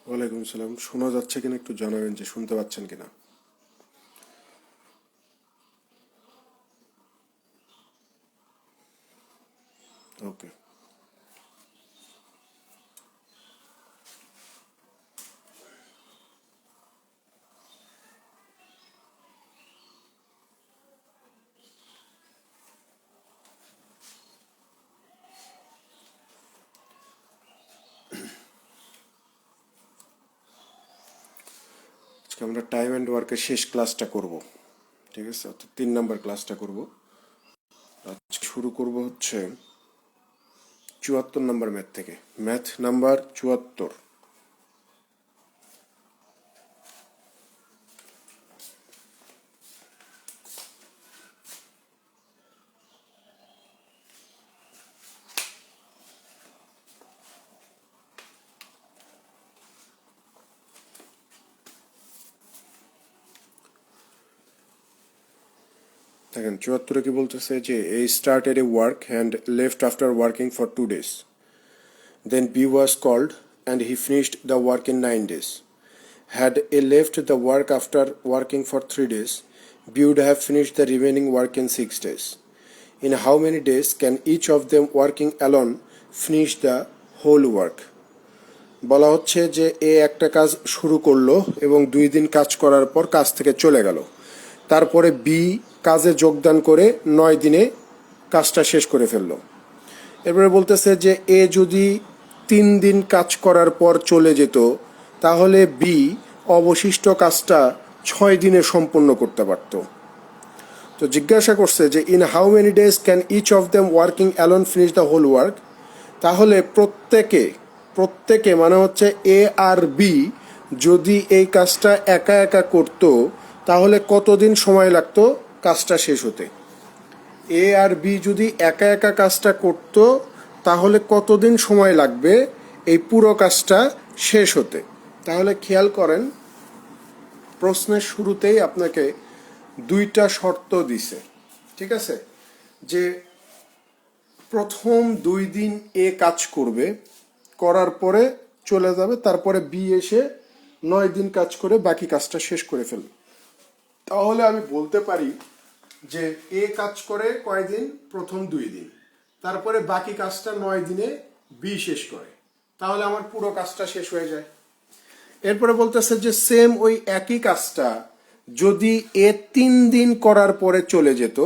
ওয়ালাইকুম সালাম। শোনা যাচ্ছে কিনা একটু জানাবেন, যে শুনতে পাচ্ছেন কিনা। ওকে। আজকে আমরা টাইম অ্যান্ড ওয়ার্কের শেষ ক্লাসটা করব, ঠিক আছে? অর্থাৎ 3 নাম্বার ক্লাসটা করব। আজকে শুরু করব হচ্ছে 74 নাম্বার ম্যাথ থেকে। Math number 74। দেখেন 74-এ কি বলতেছে, যে A started a work and left after working for 2 days, then B was called and he finished the work in 9 days. Had A left the work after working for 3 days, B would have finished the remaining work in 6 days. In how many days can each of them working alone finish the whole work? বলা হচ্ছে যে এ একটা কাজ শুরু করলো এবং 2 দিন কাজ করার পর কাজ থেকে চলে গেল। তারপরে বি কাজে যোগদান করে 9 দিনে কাজটা শেষ করে ফেললো। এরপরে বলতেছে যে এ যদি 3 দিন কাজ করার পর চলে যেত, তাহলে বি অবশিষ্ট কাজটা 6 দিনে সম্পূর্ণ করতে পারত। তো জিজ্ঞাসা করছে যে in how many days can each of them working alone finish the whole work. তাহলে প্রত্যেকে মানে হচ্ছে এ আর বি যদি এই কাজটা একা একা করত, তাহলে কতদিন সময় লাগতো কাজটা শেষ হতে? এ আর বি যদি একা একা কাজটা করত, তাহলে কতদিন সময় লাগবে এই পুরো কাজটা শেষ হতে? তাহলে খেয়াল করেন, প্রশ্নের শুরুতেই আপনাকে 2টা শর্ত দিছে, ঠিক আছে? যে প্রথম 2 দিন এ কাজ করবে, করার পরে চলে যাবে, তারপরে বি এসে 9 দিন কাজ করে বাকি কাজটা শেষ করে ফেলবে। তাহলে আমি বলতে পারি যে এ কাজ করে কয়দিন? প্রথম 2 দিন, তারপরে বাকি কাজটা 9 দিনে বি শেষ করে, তাহলে আমার পুরো কাজটা শেষ হয়ে যায়। এরপরে বলতেছে যে সেম ওই একই কাজটা যদি এ 3 দিন করার পরে চলে যেত,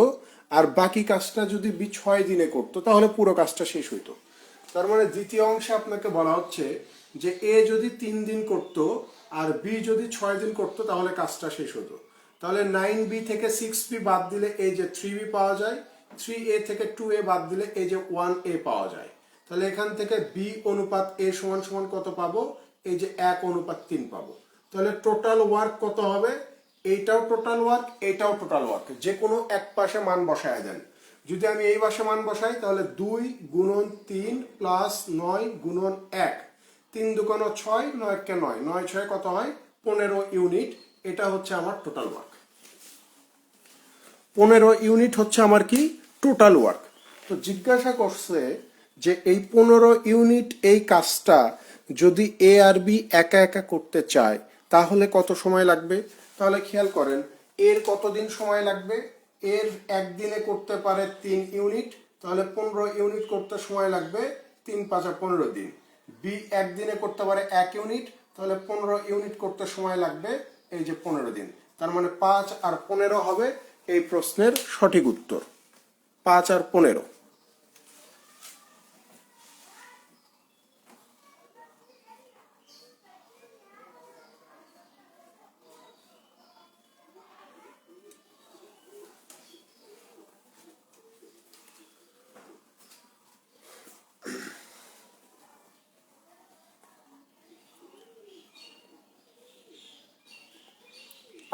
আর বাকি কাজটা যদি বি 6 দিনে করতো, তাহলে পুরো কাজটা শেষ হইতো। তার মানে দ্বিতীয় অংশে আপনাকে বলা হচ্ছে যে এ যদি 3 দিন করতো আর বি যদি 6 দিন করতো, তাহলে কাজটা শেষ হতো। তাহলে 9B থেকে 6B বাদ দিলে এই যে 3B পাওয়া যায়, 3A থেকে 2A বাদ দিলে এই যে 1A পাওয়া যায়। তাহলে এখান থেকে বি অনুপাত এ সমান সমান কত পাবো? এই যে 1:3 পাবো। তাহলে টোটাল ওয়ার্ক কত হবে? এইটাও টোটাল ওয়ার্ক, এইটাও টোটাল ওয়ার্ক, যে কোনো এক পাশে মান বসায় দেন। যদি আমি এই পাশে মান বসাই, তাহলে 2 গুণন 3 প্লাস 9 গুণন 1, 3 দুগুণ 6, 9 কে 9, 9 6 কত হয়? 15 ইউনিট। এটা হচ্ছে আমার টোটাল ওয়ার্ক। 15 ইউনিট হচ্ছে আমার কি? Total work. তো জিজ্ঞাসা করছে যে এই 15 ইউনিট এই কাজটা যদি এ আর বি একা একা করতে চায়, তাহলে কত সময় লাগবে? তাহলে খেয়াল করেন, এর কতদিন সময় লাগবে? এর একদিনে করতে পারে 3 ইউনিট, তাহলে 15 ইউনিট করতে সময় লাগবে 3 × 5 = 15 দিন। বি একদিনে করতে পারে 1 ইউনিট, তাহলে 15 ইউনিট করতে সময় লাগবে এই যে 15 দিন। তার মানে 5 আর 15 হবে এই প্রশ্নের সঠিক উত্তর। 5 আর 15।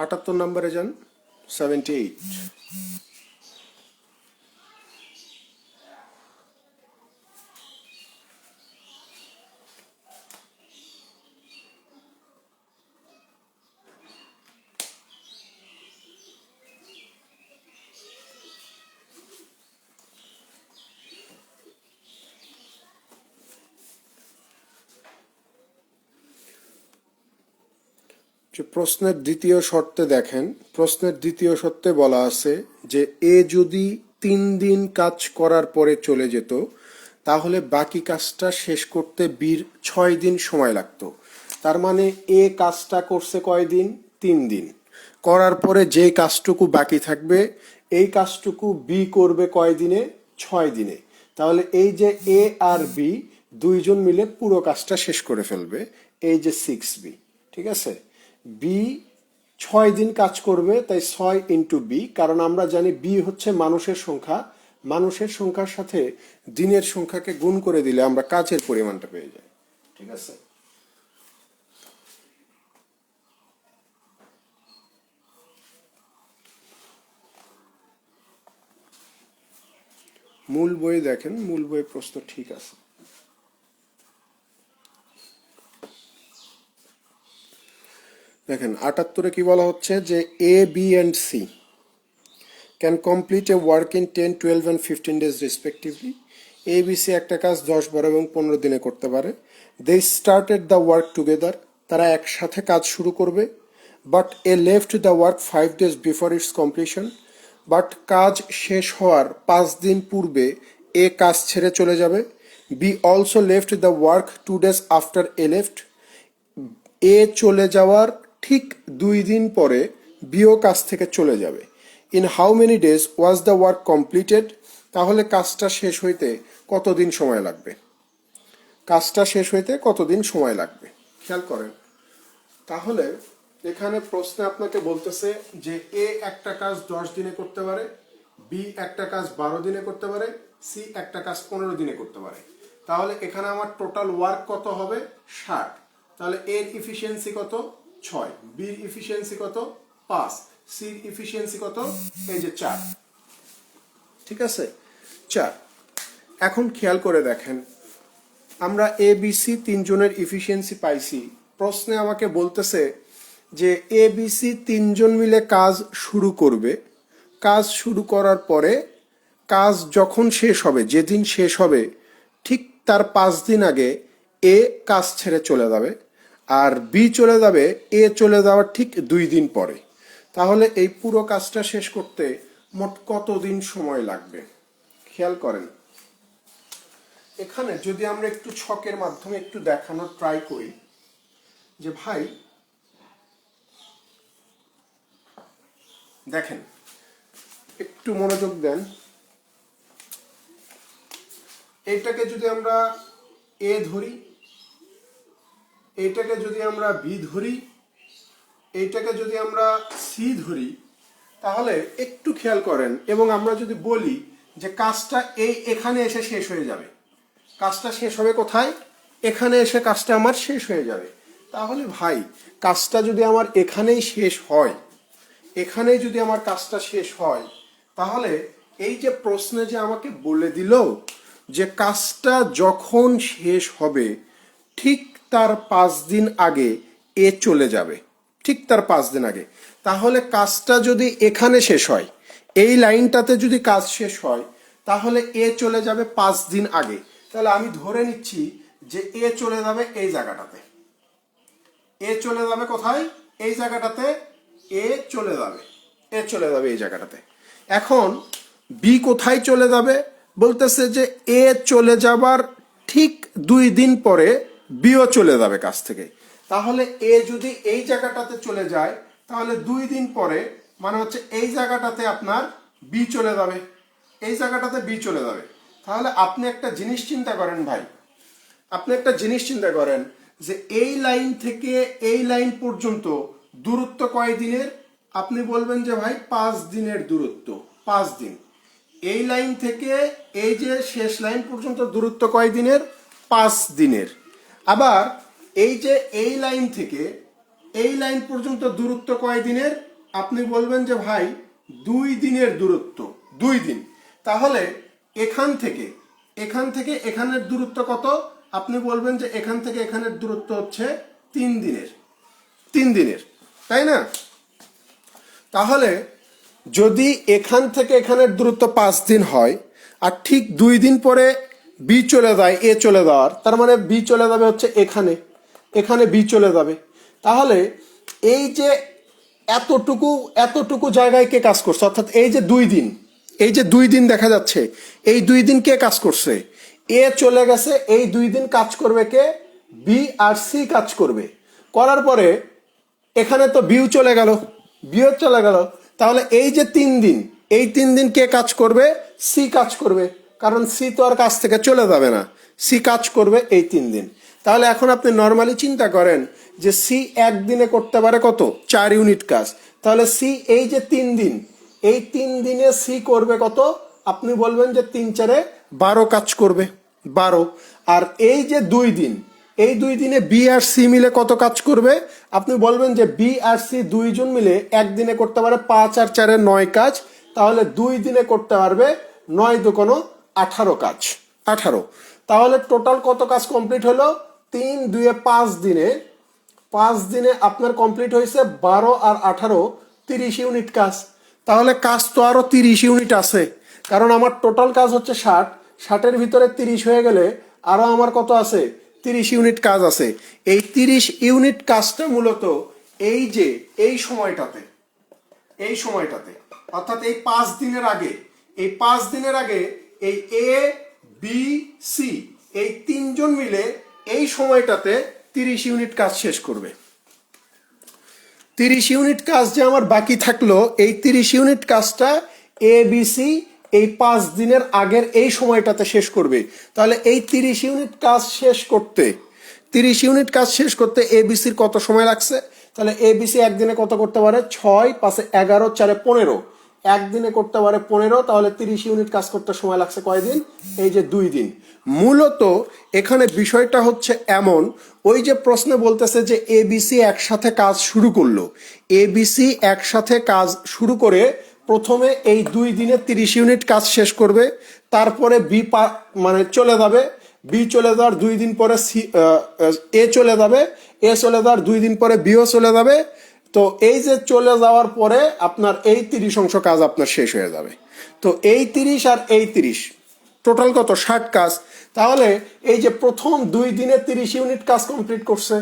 আটাত্তর নম্বরে যান, 78। যে প্রশ্নের দ্বিতীয় শর্তে দেখেন, প্রশ্নের দ্বিতীয় শর্তে বলা আছে যে এ যদি 3 দিন কাজ করার পরে চলে যেত তাহলে বাকি কাজটা শেষ করতে বির 6 দিন সময় লাগতো। তার মানে এ কাজটা করছে কয়দিন? 3 দিন। করার পরে যে কাজটুকু বাকি থাকবে এই কাজটুকু বি করবে কয়দিনে? 6 দিনে। তাহলে এই যে এ আর বি দুইজন মিলে পুরো কাজটা শেষ করে ফেলবে, এই যে 6B। ঠিক আছে, বি 6 দিন কাজ করবে, তাই 6 × বি, কারণ আমরা জানি বি হচ্ছে মানুষের সংখ্যা, মানুষের সংখ্যার সাথে দিনের সংখ্যাকে গুণ করে দিলে আমরা কাজের পরিমাণটা পেয়ে যাই। ঠিক আছে, মূল বই দেখেন, মূল বই প্রশ্ন ঠিক আছে। দেখেন 78-এ কি বলা হচ্ছে যে A B and C can complete a work in 10, 12 and 15 days respectively. A B C একটা কাজ 10, 12 এবং 15 দিনে করতে পারে। They started the work together, তারা একসাথে কাজ শুরু করবে। But A left the work 5 days before its completion, but কাজ শেষ হওয়ার 5 দিন পূর্বে এ কাজ ছেড়ে চলে যাবে। B also left the work 2 days after A left, A চলে যাওয়ার ঠিক 2 দিন পরে বিও কাজ থেকে চলে যাবে। In how many days was the work completed, তাহলে কাজটা শেষ হইতে কতদিন সময় লাগবে? কাজটা শেষ হইতে কতদিন সময় লাগবে খেয়াল করেন। তাহলে এখানে প্রশ্নে আপনাকে বলতেছে যে এ একটা কাজ 10 দিনে করতে পারে, বি একটা কাজ 12 দিনে করতে পারে, সি একটা কাজ 15 দিনে করতে পারে। তাহলে এখানে আমার টোটাল ওয়ার্ক কত হবে? 60। তাহলে এর ইফিসিয়েন্সি কত? 6। বির ইফিসিয়েন্সি কত? 5। সির ইফিসিয়েন্সি কত? এই যে 4। ঠিক আছে, 4। এখন খেয়াল করে দেখেন, আমরা এ বি সি 3 জনের ইফিসিয়েন্সি পাইছি। প্রশ্নে আমাকে বলতেছে যে এ বি সি 3 জন মিলে কাজ শুরু করবে। কাজ শুরু করার পরে কাজ যখন শেষ হবে, যেদিন শেষ হবে ঠিক তার 5 দিন আগে এ কাজ ছেড়ে চলে যাবে, আর বি চলে যাবে এ চলে যাওয়ার ঠিক 2 দিন পরে। তাহলে এই পুরো কাজটা শেষ করতে মোট কতদিন সময় লাগবে খেয়াল করেন। এখানে যদি আমরা একটু ছকের মাধ্যমে একটু দেখানোর ট্রাই করি যে ভাই দেখেন, একটু মনোযোগ দেন। এইটাকে যদি আমরা এ ধরি, এইটাকে যদি আমরা বি ধরি, এইটাকে যদি আমরা সি ধরি, তাহলে একটু খেয়াল করেন এবং আমরা যদি বলি যে কাজটা এখানে এসে শেষ হয়ে যাবে, কাজটা শেষ হবে কোথায়? এখানে এসে কাজটা আমার শেষ হয়ে যাবে। তাহলে ভাই কাজটা যদি আমার এখানেই শেষ হয়, এখানেই যদি আমার কাজটা শেষ হয়, তাহলে এই যে প্রশ্নে যে আমাকে বলে দিল যে কাজটা যখন শেষ হবে ঠিক তার 5 দিন আগে এ চলে যাবে, ঠিক তার 5 দিন আগে। তাহলে কাজটা যদি এখানে শেষ হয়, এই লাইনটাতে যদি কাজ শেষ হয়, তাহলে এ চলে যাবে 5 দিন আগে। তাহলে আমি ধরে নিচ্ছি যে এ চলে যাবে এই জায়গাটাতে। এ চলে যাবে কোথায়? এই জায়গাটাতে এ চলে যাবে, এ চলে যাবে এই জায়গাটাতে। এখন বি কোথায় চলে যাবে? বলতেছে যে এ চলে যাবার ঠিক 2 দিন পরে বিও চলে যাবে কাজ থেকে। তাহলে এ যদি এই জায়গাটাতে চলে যায়, তাহলে 2 দিন পরে মানে হচ্ছে এই জায়গাটাতে আপনার বি চলে যাবে, এই জায়গাটাতে বি চলে যাবে। তাহলে আপনি একটা জিনিস চিন্তা করেন ভাই, আপনি একটা জিনিস চিন্তা করেন যে এই লাইন থেকে এই লাইন পর্যন্ত দূরত্ব কয় দিনের? আপনি বলবেন যে ভাই 5 দিনের দূরত্ব, 5 দিন। এই লাইন থেকে এই যে শেষ লাইন পর্যন্ত দূরত্ব কয় দিনের? 5 দিনের। আবার এই যে এই লাইন থেকে এই লাইন পর্যন্ত দূরত্ব কয় দিনের? আপনি বলবেন যে ভাই 2 দিনের দূরত্ব, 2 দিন। তাহলে এখান থেকে এখানের দূরত্ব কত? আপনি বলবেন যে এখান থেকে এখানের দূরত্ব হচ্ছে 3 দিনের, 3 দিনের, তাই না? তাহলে যদি এখান থেকে এখানের দূরত্ব 5 দিন হয় আর ঠিক 2 দিন পরে বি চলে যায় এ চলে যাওয়ার, তার মানে বি চলে যাবে হচ্ছে এখানে, এখানে বি চলে যাবে। তাহলে এই যে এতটুকু এতটুকু জায়গায় কে কাজ করছে, অর্থাৎ এই যে 2 দিন, এই যে 2 দিন দেখা যাচ্ছে, এই 2 দিন কে কাজ করছে? এ চলে গেছে, এই 2 দিন কাজ করবে কে? বি আর সি কাজ করবে। করার পরে এখানে তো বিউ চলে গেল, বিও চলে গেল। তাহলে এই যে 3 দিন, এই 3 দিন কে কাজ করবে? সি কাজ করবে, কারণ সি তো আর কাজ থেকে চলে যাবে না, সি কাজ করবে এই 3 দিন। তাহলে এখন আপনি নর্মালি চিন্তা করেন যে সি একদিনে করতে পারে কত? 4 ইউনিট কাজ। তাহলে সি এই যে 3 দিন, এই 3 দিনে সি করবে কত? আপনি বলবেন যে 3 4 12 কাজ করবে, 12। আর এই যে 2 দিন, এই 2 দিনে বি আর সি মিলে কত কাজ করবে? আপনি বলবেন যে বি আর সি 2 জন মিলে একদিনে করতে পারে 5 আর 4 9 কাজ। তাহলে 2 দিনে করতে পারবে 9 2 18 কাজ, 18। তাহলে টোটাল কত কাজ কমপ্লিট হলো? 3 2 5 দিনে, 5 দিনে আপনার কমপ্লিট হয়েছে 12 আর 18 30 ইউনিট কাজ। তাহলে কাজ তো আরো 30 ইউনিট আছে, কারণ আমার টোটাল কাজ হচ্ছে 60, 60-এর ভিতরে 30 হয়ে গেলে আরো আমার কত আছে? 30 ইউনিট কাজ আছে। এই 30 ইউনিট কাজটা মূলত এই যে এই সময়টাতে, এই সময়টাতে অর্থাৎ এই 5 দিনের আগে, এই 5 দিনের আগে এই এ বি সি এই 3 জন মিলে এই সময়টাতে 30 ইউনিট কাজ শেষ করবে। 30 ইউনিট কাজ যে আমার বাকি থাকলো, এই 30 ইউনিট কাজটা এ বি সি এই 5 দিনের আগের এই সময়টাতে শেষ করবে। তাহলে এই 30 ইউনিট কাজ শেষ করতে, 30 ইউনিট কাজ শেষ করতে এবিসির কত সময় লাগছে? তাহলে এবিসি একদিনে কত করতে পারে? 6 5 11 4 15, একদিনে করতে পারে 15। তাহলে 30 ইউনিট কাজ করতে সময় লাগছে কয়দিন? এই যে 2 দিন। মূলত এখানে বিষয়টা হচ্ছে এমন, ওই যে প্রশ্নে বলতেছে যে এবিসি একসাথে কাজ শুরু করলো, এবিসি একসাথে কাজ শুরু করে প্রথমে এই 2 দিনে 30 ইউনিট কাজ শেষ করবে, তারপরে বি মানে চলে যাবে, বি চলে যাওয়ার 2 দিন পরে সি এ চলে যাবে, এ চলে যাওয়ার 2 দিন পরে বিও চলে যাবে। তো এই যে চলে যাওয়ার পরে আপনার এই 30 অংশ কাজ আপনার শেষ হয়ে যাবে। তো এই 30 আর এই 30 টোটাল কত? 60 কাজ। তাহলে এই যে প্রথম 2 দিনে 30 ইউনিট কাজ কমপ্লিট করছে,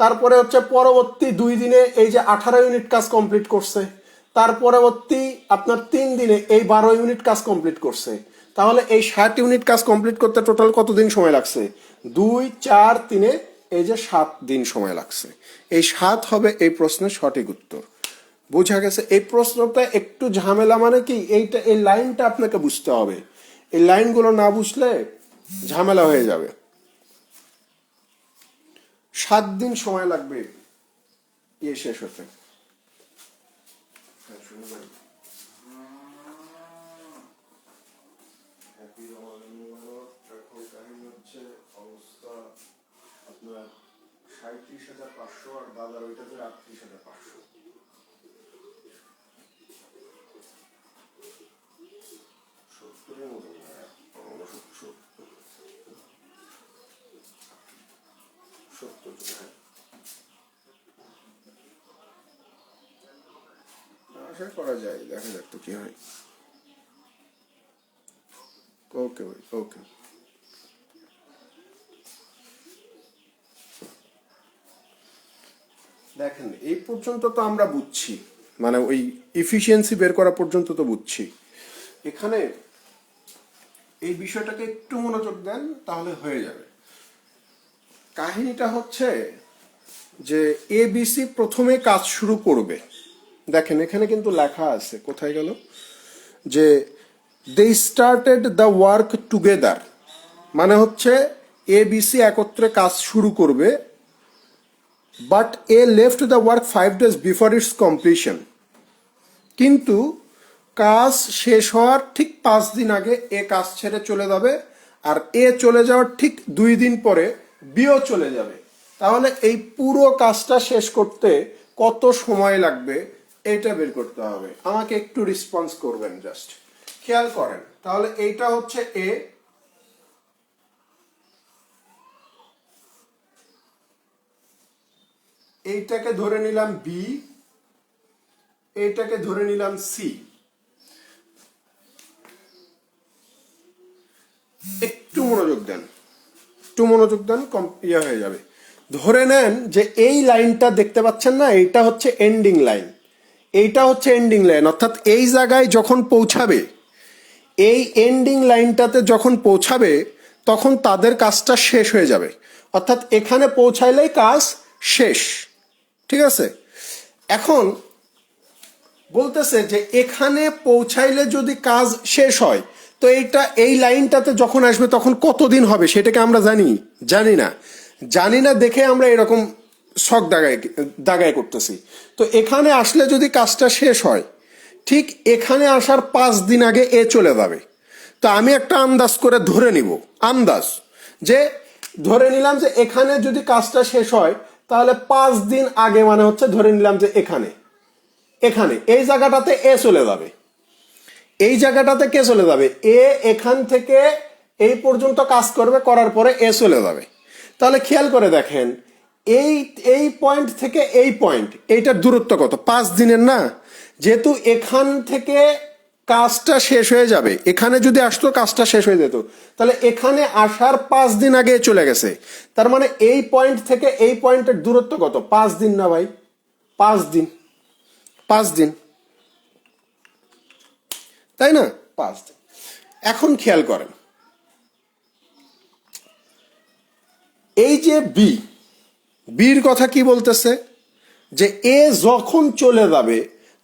তারপরে হচ্ছে পরবর্তী 2 দিনে এই যে 18 ইউনিট কাজ কমপ্লিট করছে, তার পরবর্তী আপনার 3 দিনে এই 12 ইউনিট কাজ কমপ্লিট করছে। তাহলে এই 60 ইউনিট কাজ কমপ্লিট করতে টোটাল কতদিন সময় লাগছে? 2 4 3 এই যে 7 দিন সময় লাগছে। এই 7 হবে এই প্রশ্নের সঠিক উত্তর। বোঝা গেছে? এই প্রশ্নটা একটু ঝামেলা, মানে কি এইটা, এই লাইনটা আপনাকে বুঝতে হবে, এই লাইনগুলো না বুঝলে ঝামেলা হয়ে যাবে। 7 দিন সময় লাগবে ইয়ে শেষ হতে। এখন কাহিনী হচ্ছে অবস্থা আপনার 37,500 আর দাদার ওইটাতে 38,500। আশা করা যায়, দেখা যাক তো কি হয়। ওকে ভাই, ওকে। দেখেন এই পর্যন্ত তো আমরা বুঝছি, মানে ওই ইফিসিয়েন্সি বের করা পর্যন্ত তো বুঝছি। এখানে এই বিষয়টাকে একটু মনোযোগ দেন, তাহলে হয়ে যাবে। কাহিনীটা হচ্ছে যে এবিসি প্রথমে কাজ শুরু করবে। দেখেন এখানে কিন্তু লেখা আছে, কোথায় গেল, যে they started the work together, মানে হচ্ছে এবিসি একত্রে কাজ শুরু করবে, but A left the work 5 days before its completion. কিন্তু কাজ শেষ হওয়ার ঠিক 5 দিন আগে এ কাজ ছেড়ে চলে যাবে, আর এ চলে যাওয়ার ঠিক 2 দিন পরে বিও চলে যাবে। তাহলে এই পুরো কাজটা শেষ করতে কত সময় লাগবে এটা বের করতে হবে। আমাকে একটু রেসপন্স করবেন, জাস্ট খেয়াল করেন। তাহলে এইটা হচ্ছে এ, এইটাকে ধরে নিলাম বি, এইটাকে ধরে নিলাম সি। একটু মনোযোগ দেন, একটু মনোযোগ দেন, ইয়ে হয়ে যাবে। ধরে নেন যে এই লাইনটা দেখতে পাচ্ছেন না, এইটা হচ্ছে এন্ডিং লাইন, এইটা হচ্ছে এন্ডিং লাইন, অর্থাৎ এই জায়গায় যখন পৌঁছাবে, এই এন্ডিং লাইনটাতে যখন পৌঁছাবে তখন তাদের কাজটা শেষ হয়ে যাবে, অর্থাৎ এখানে পৌঁছাইলেই কাজ শেষ। ঠিক আছে, এখন বলতেছে যে এখানে পৌঁছাইলে যদি কাজ শেষ হয় তো এইটা এই লাইনটাতে যখন আসবে তখন কতদিন হবে সেটাকে আমরা জানি না দেখে আমরা এরকম শক দাগায় করতেছি। তো এখানে আসলে যদি কাজটা শেষ হয় ঠিক এখানে আসার 5 দিন আগে এ চলে যাবে। তো আমি একটা আন্দাজ করে ধরে নিব, যে ধরে নিলাম যে এখানে যদি কাজটা শেষ হয় তাহলে 5 দিন আগে, মানে হচ্ছে ধরে নিলাম যে এখানে এই জায়গাটাতে এ চলে যাবে, এই জায়গাটাতে কে চলে যাবে, এ এখান থেকে এই পর্যন্ত কাজ করবে, করার পরে এ চলে যাবে। তাহলে খেয়াল করে দেখেন এই পয়েন্ট থেকে এই পয়েন্ট, এইটার দূরত্ব কত, 5 দিনের না। যেহেতু এখান থেকে কাজটা শেষ হয়ে যাবে, এখানে যদি আসতো কাজটা শেষ হয়ে যেত, তাহলে এখানে আসার 5 দিন আগে চলে গেছে। তার মানে এই পয়েন্ট থেকে এই পয়েন্টের দূরত্ব কত, 5 দিন না ভাই, 5 দিন, তাই না, 5 দিন। এখন খেয়াল করেন এই যে বির কথা কি বলতেছে, যে এ যখন চলে যাবে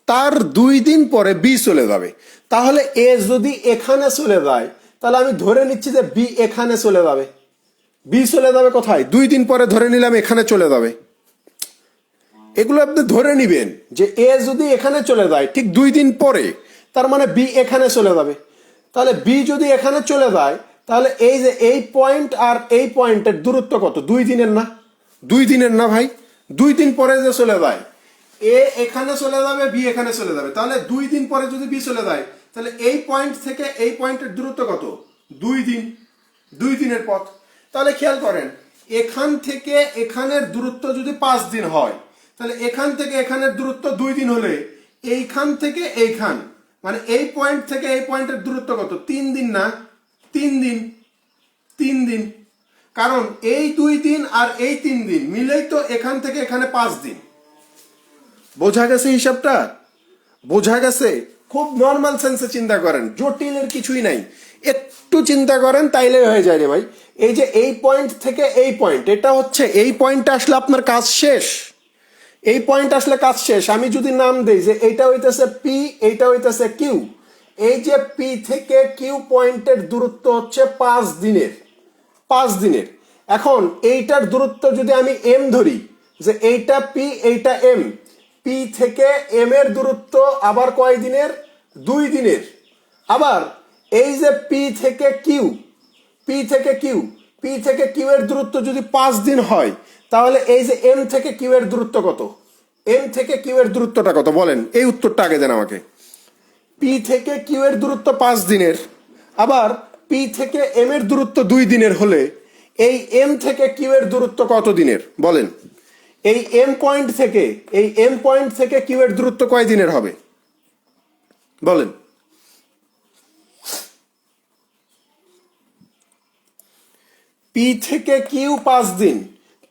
তার 2 দিন পরে বি চলে যাবে। তাহলে এ যদি এখানে চলে যায় তাহলে আমি ধরে নিচ্ছি যে বি এখানে চলে যাবে। বি চলে যাবে কোথায়, 2 দিন পরে ধরে নিলাম এখানে চলে যাবে। এগুলো আপনি ধরে নিবেন যে এ যদি এখানে চলে যায় ঠিক 2 দিন পরে, তার মানে বি এখানে চলে যাবে। তাহলে বি যদি এখানে চলে যায় তাহলে এই যে এই পয়েন্ট আর এই পয়েন্টের দূরত্ব কত, 2 দিনের না ভাই, 2 দিন পরে যে চলে যায় এ এখানে চলে যাবে, বি এখানে চলে যাবে। তাহলে 2 দিন পরে যদি বি চলে যায় তাহলে এই পয়েন্ট থেকে এই পয়েন্টের দূরত্ব কত, 2 দিনের পথ। তাহলে খেয়াল করেন এখান থেকে এখানের দূরত্ব যদি 5 দিন হয় তাহলে এখান থেকে এখানের দূরত্ব 2 দিন হলে এইখান থেকে এইখান, মানে এই পয়েন্ট থেকে এই পয়েন্টের দূরত্ব কত, 3 দিন না, 3 দিন। কারণ এই 2 দিন আর এই 3 দিন মিলেই তো এখান থেকে এখানে 5 দিন। বোঝা গেছে হিসাবটা, বোঝা গেছে? খুব নর্মাল সেন্সে চিন্তা করেন, জটিলের কিছুই নাই, একটু চিন্তা করেন তাইলে হয়ে যায় রে ভাই। এই যে এই পয়েন্ট থেকে এই পয়েন্ট, এটা হচ্ছে এই পয়েন্টে আসলে আপনার কাজ শেষ, এই পয়েন্ট আসলে কাজ শেষ। আমি যদি নাম দেই যে এইটা হইতেছে পি, এইটা হইতেছে কিউ, এই যে পি থেকে কিউ পয়েন্টের দূরত্ব হচ্ছে 5 দিনের। এখন এইটার দূরত্ব যদি আমি এম ধরি, যে এইটা পি এইটা এম, পি থেকে এম এর দূরত্ব আবার কয় দিনের, 2 দিনের। আবার এই যে পি থেকে কিউ এর দূরত্ব যদি 5 দিন হয় তাহলে এই যে এম থেকে কিউ এর দূরত্ব কত, এম থেকে কিউ এর দূরত্বটা কত বলেন, এই উত্তরটা আগে দেন আমাকে। পি থেকে কিউ এর দূরত্ব 5 দিনের, আবার পি থেকে এম এর দূরত্ব 2 দিনের হলে এই এম থেকে কিউ এর দূরত্ব কত দিনের বলেন। এই এম পয়েন্ট থেকে কিউ এর দূরত্ব কয় দিনের হবে বলেন। পি থেকে কিউ 5 দিন,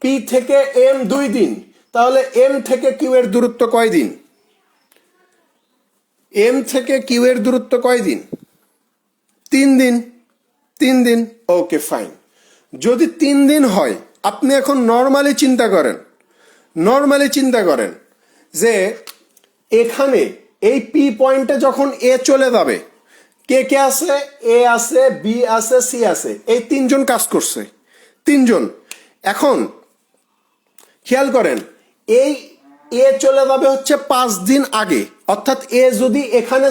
পি থেকে এম 2 দিন, তাহলে এম থেকে কিউ এর দূরত্ব কয় দিন, এম থেকে কিউ এর দূরত্ব কয় দিন, 3 দিন। ওকে ফাইন, যদি 3 দিন হয় আপনি এখন নর্মালি চিন্তা করেন যে এখানে এই পি পয়েন্টে যখন এ চলে যাবে, কে আছে, এ আছে, বি আছে, সি আছে, এই 3 জন কাজ করছে, 3 জন। এখন খেয়াল করেন এই এ চলে যাবে হচ্ছে 5 দিন আগে, অর্থাৎ এ যদি এখানে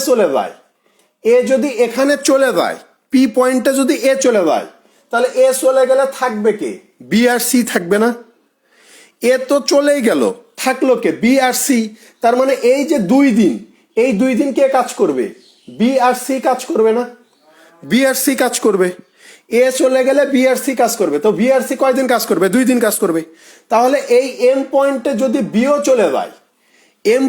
চলে যায়, পি পয়েন্টে যদি এ চলে যায় তাহলে এ চলে গেলে থাকবে কে, বি আর সি থাকবে না। এ তো চলেই গেল, থাকলো কে, বি আর সি। তার মানে এই যে 2 দিন, এই 2 দিন কে কাজ করবে, বি আর সি কাজ করবে না, বি আর সি কাজ করবে। এ চলে গেলে বি আর সি কাজ করবে, তো বি আর সি কয়দিন কাজ করবে, 2 দিন কাজ করবে। তাহলে এই এম পয়েন্টে যদি বিও চলে যায়, এম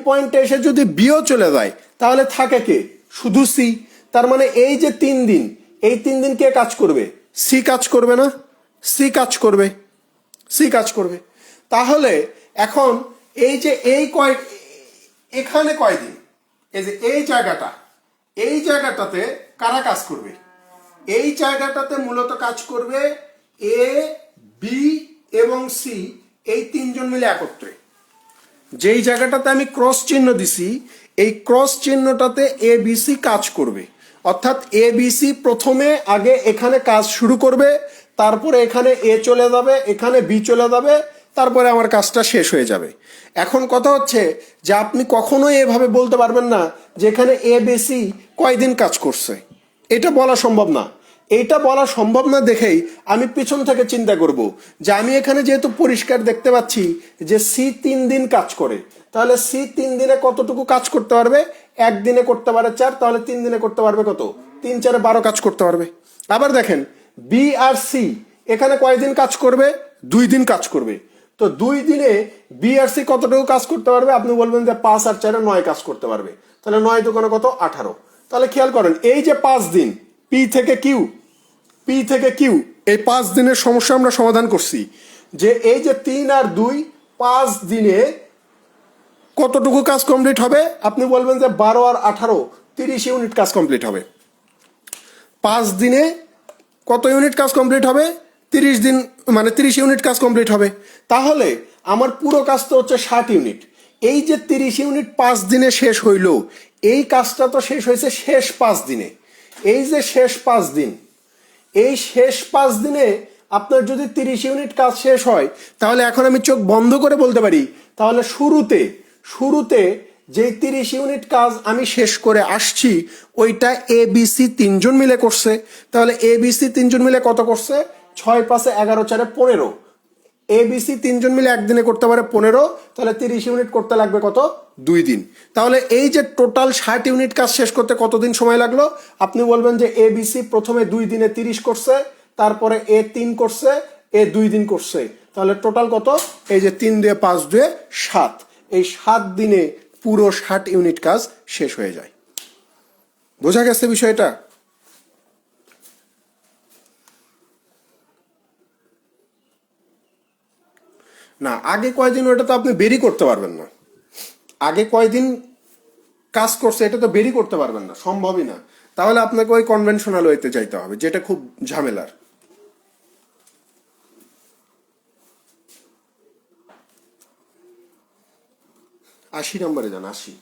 পয়েন্টে এসে যদি বিও চলে যায় তাহলে থাকে কে, শুধু সি। তার মানে এই যে 3 দিন, এই 3 দিন কে কাজ করবে, সি কাজ করবে না, সি কাজ করবে, সি কাজ করবে। তাহলে এখন এই যে এখানে কয়দিন, এই যে এই জায়গাটাতে কারা কাজ করবে? এই জায়গাটাতে মূলত কাজ করবে এ, বি এবং সি, এই তিনজন মিলে একত্রে। যেই জায়গাটাতে আমি ক্রস চিহ্ন দিছি, এই ক্রস চিহ্নটাতে এ বি সি কাজ করবে। অর্থাৎ এ বি সি প্রথমে আগে এখানে কাজ শুরু করবে, তারপরে এখানে এ চলে যাবে, এখানে বি চলে যাবে, তারপরে আমার কাজটা শেষ হয়ে যাবে। এখন কথা হচ্ছে যে আপনি কখনোই এভাবে বলতে পারবেন না যে এখানে এ বি সি কয়দিন কাজ করছে, এটা বলা সম্ভব না। এইটা বলা সম্ভব না দেখেই আমি পিছন থেকে চিন্তা করব যে আমি এখানে যেহেতু পরিষ্কার দেখতে পাচ্ছি যে সি 3 দিন কাজ করে, তাহলে সি 3 দিনে কতটুকু কাজ করতে পারবে? একদিনে করতে পারে 4, তাহলে 3 দিনে করতে পারবে কত? 3 4 12 কাজ করতে পারবে। আবার দেখেন বি আর সি এখানে কয়দিন কাজ করবে? 2 দিন কাজ করবে। তো 2 দিনে বি আর সি কতটুকু কাজ করতে পারবে? আপনি বলবেন যে 5 আর 4 9 কাজ করতে পারবে। তাহলে 9 দোকানে কত? 18। তাহলে খেয়াল করেন এই যে 5 দিন পি থেকে কিউ, পি থেকে কিউ, এই 5 দিনের সমস্যা আমরা সমাধান করছি যে এই যে 3 আর 2 5 দিনে কতটুকু কাজ কমপ্লিট হবে? আপনি বলবেন যে 12 আর 18 30 ইউনিট কাজ কমপ্লিট হবে। 5 দিনে কত ইউনিট কাজ কমপ্লিট হবে? 30 দিন, মানে 30 ইউনিট কাজ কমপ্লিট হবে। তাহলে আমার পুরো কাজ তো হচ্ছে 60 ইউনিট। এই যে 30 ইউনিট 5 দিনে শেষ হইল, এই কাজটা তো শেষ হয়েছে শেষ 5 দিনে। এই যে শেষ 5 দিন, এই শেষ 5 দিনে আপনার যদি 30 ইউনিট কাজ শেষ হয়, তাহলে এখন আমি চোখ বন্ধ করে বলতে পারি তাহলে শুরুতে যে 30 ইউনিট কাজ আমি শেষ করে আসছি ওইটা এ বি সি 3 জন মিলে করছে। তাহলে এ বি সি 3 জন মিলে কত করছে? 6 5 11 4 15। এ বি সি 3 জন মিলে একদিনে করতে পারে 15, তাহলে 30 ইউনিট করতে লাগবে কত? 2 দিন। তাহলে এই যে টোটাল 60 ইউনিট কাজ শেষ করতে কতদিন সময় লাগলো? আপনি বলবেন যে এ বি সি প্রথমে 2 দিনে 30 করছে, তারপরে এ 3 করছে, এ 2 দিন করছে। তাহলে টোটাল কত? এই যে 3 2 5 2 7, এই 7 দিনে পুরো 60 ইউনিট কাজ শেষ হয়ে যায়। বোঝা গেছে বিষয়টা? না, আগে কয়দিন ওটা তো আপনি বেরি করতে পারবেন না। আগে কয়দিন কাজ করছে এটা তো বেরি করতে পারবেন না, সম্ভবই না। তাহলে আপনাকে ওই কনভেনশনাল ওয়েতে যাইতে হবে, যেটা খুব ঝামেলার। 80 নম্বরে যান, 80।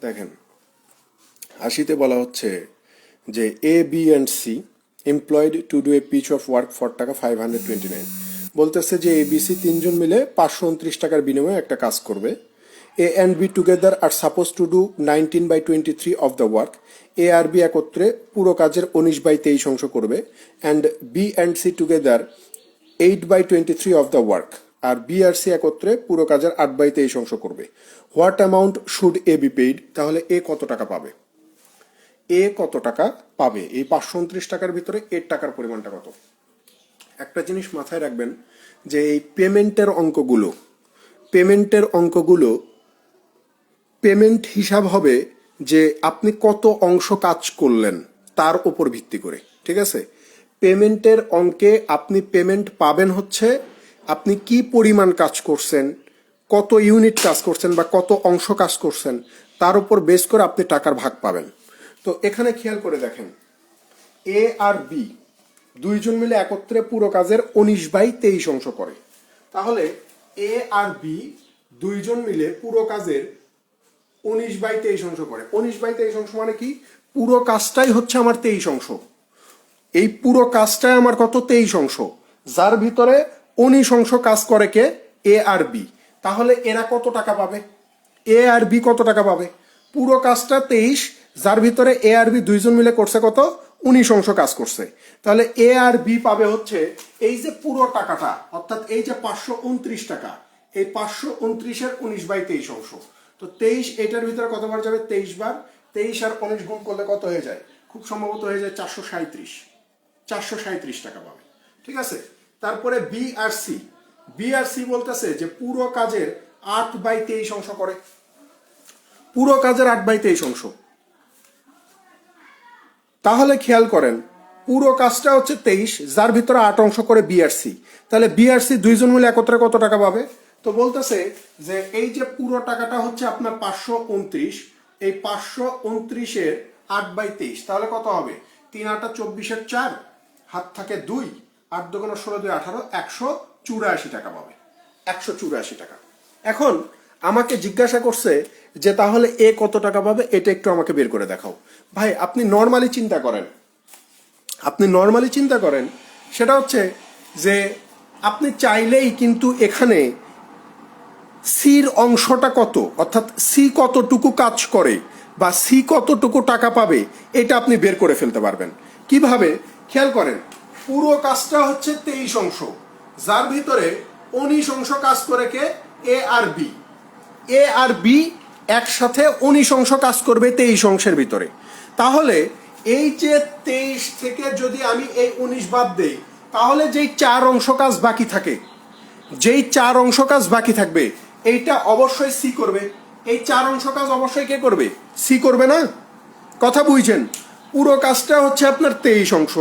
দেখেন 80তে বলা হচ্ছে যে A B and C employed to do a piece of work for টাকা 529। বলতেছে যে এ বি সি 3 জন মিলে 529 টাকার বিনিময়ে একটা কাজ করবে। A and B together are supposed to do 19/23 of the work. A আর বি একত্রে পুরো কাজের 19/23 অংশ করবে। And B and C together 8/23 of the work. আর বি আর সি একত্রে পুরো কাজের 8/23 অংশ করবে। What amount should A be paid? তাহলে এ কত টাকা পাবে? এ কত টাকা পাবে? এই 529 টাকার ভিতরে এর টাকার পরিমাণটা কত? একটা জিনিস মাথায় রাখবেন যে এই পেমেন্ট হিসাব হবে যে আপনি কত অংশ কাজ করলেন তার উপর ভিত্তি করে, ঠিক আছে? পেমেন্টের অঙ্কে আপনি পেমেন্ট পাবেন হচ্ছে আপনি কি পরিমাণ কাজ করছেন, কত ইউনিট কাজ করছেন বা কত অংশ কাজ করছেন, তার উপর বেস করে আপনি টাকার ভাগ পাবেন। তো এখানে খেয়াল করে দেখেন এ আর বি 2 জন মিলে একত্রে পুরো কাজের 19/23 অংশ করে। তাহলে এ আর বি 2 জন মিলে পুরো কাজের 19/23 অংশ করে। 19/23 অংশ মানে কি? পুরো কাজটাই হচ্ছে আমার 23 অংশ। এই পুরো কাজটাই আমার কত? 23 অংশ, যার ভিতরে 19 অংশ কাজ করে কে? এ আর বি। তাহলে এরা কত টাকা পাবে? এ আর বি কত টাকা পাবে? পুরো কাজটা 23, যার ভিতরে এ আর বি 2 জন মিলে করছে কত? 19 অংশ কাজ করছে। তাহলে এ আর বি পাবে হচ্ছে এই যে পুরো টাকাটা, অর্থাৎ এই যে 529 টাকা, এই 529-এর 19/23 অংশ। তো 23 এটার ভিতরে কতবার যাবে? 23 বার। 23 আর 19 গুণ করলে কত হয়ে যায়? খুব সম্ভবত হয়ে যায় 437 টাকা পাবে। ঠিক আছে। তারপরে বি আর সি, বি আর সি বলতেছে যে পুরো কাজের 8/23 অংশ করে, পুরো কাজের 8/23 অংশ। তাহলে খেয়াল করেন পুরো কাজটা হচ্ছে 23, যার ভিতরে 8 অংশ করে বিআরসি। তাহলে বিআরসি দুইজন মিলে একত্রে কত টাকা পাবে? তো বলতেছে যে এই যে পুরো টাকাটা হচ্ছে আপনার 529, এই 529-এর 8/23, তাহলে কত হবে? 3 8 24-এর 4, হাত থাকে 2, 8 2 16 2 18, 184 টাকা পাবে। 184 টাকা। এখন আমাকে জিজ্ঞাসা করছে যে তাহলে এ কত টাকা পাবে, এটা একটু আমাকে বের করে দেখাও। ভাই আপনি নর্মালি চিন্তা করেন, সেটা হচ্ছে যে আপনি চাইলেই কিন্তু এখানে সির অংশটা কত, অর্থাৎ সি কতটুকু কাজ করে বা সি কতটুকু টাকা পাবে, এটা আপনি বের করে ফেলতে পারবেন। কিভাবে? খেয়াল করেন, পুরো কাজটা হচ্ছে 23 অংশ, যার ভিতরে 19 অংশ কাজ করে কে? এ আর বি। এ আর বি একসাথে 19 অংশ কাজ করবে 23 অংশের ভিতরে। তাহলে এই যে 23 থেকে যদি আমি এই 19 বাদ দেই, তাহলে যেই 4 অংশ কাজ বাকি থাকে, থাকবে এইটা অবশ্যই সি করবে। এই 4 অংশ কাজ অবশ্যই কে করবে? সি করবে না? কথা বুঝছেন? পুরো কাজটা হচ্ছে আপনার 23 অংশ,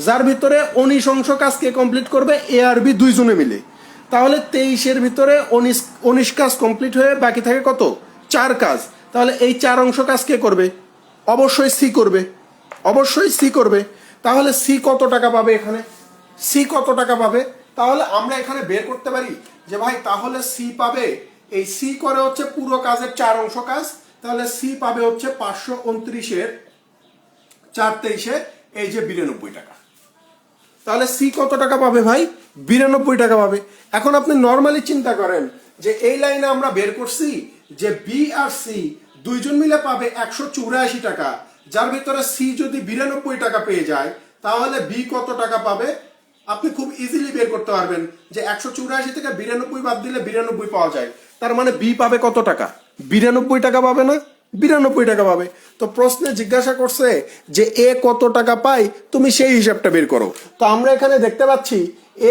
যার ভিতরে 19 অংশ কাজ কে কমপ্লিট করবে? এ আর বি দুইজনে মিলে। তাহলে 23-এর ভিতরে 19 কাজ কমপ্লিট হয়ে বাকি থাকে কত? 4 কাজ। তাহলে এই 4 অংশ কাজ কে করবে? অবশ্যই সি করবে। তাহলে সি কত টাকা পাবে এখানে? তাহলে আমরা এখানে বের করতে পারি যে ভাই তাহলে সি পাবে, এই সি করে হচ্ছে পুরো কাজের 4 অংশ কাজ, তাহলে সি পাবে হচ্ছে 529-এর 4/23-এ এই যে 92 টাকা। তাহলে সি কত টাকা পাবে ভাই? 92 টাকা পাবে। এখন আপনি নর্মালি চিন্তা করেন যে এই লাইনে আমরা বের করছি যে বি আর সি দুইজন মিলে পাবে 184 টাকা, যার ভিতরে সি যদি 92 টাকা পেয়ে যায়, তাহলে বি কত টাকা পাবে? আপনি খুব ইজিলি বের করতে পারবেন যে 184 থেকে 92 বাদ দিলে 92 পাওয়া যায়। তার মানে বি পাবে কত টাকা? 92 টাকা পাবে না? 92 টাকা পাবে। তো প্রশ্নে জিজ্ঞাসা করছে যে এ কত টাকা পায়, তুমি সেই হিসাবটা বের করো। তো আমরা এখানে দেখতে পাচ্ছি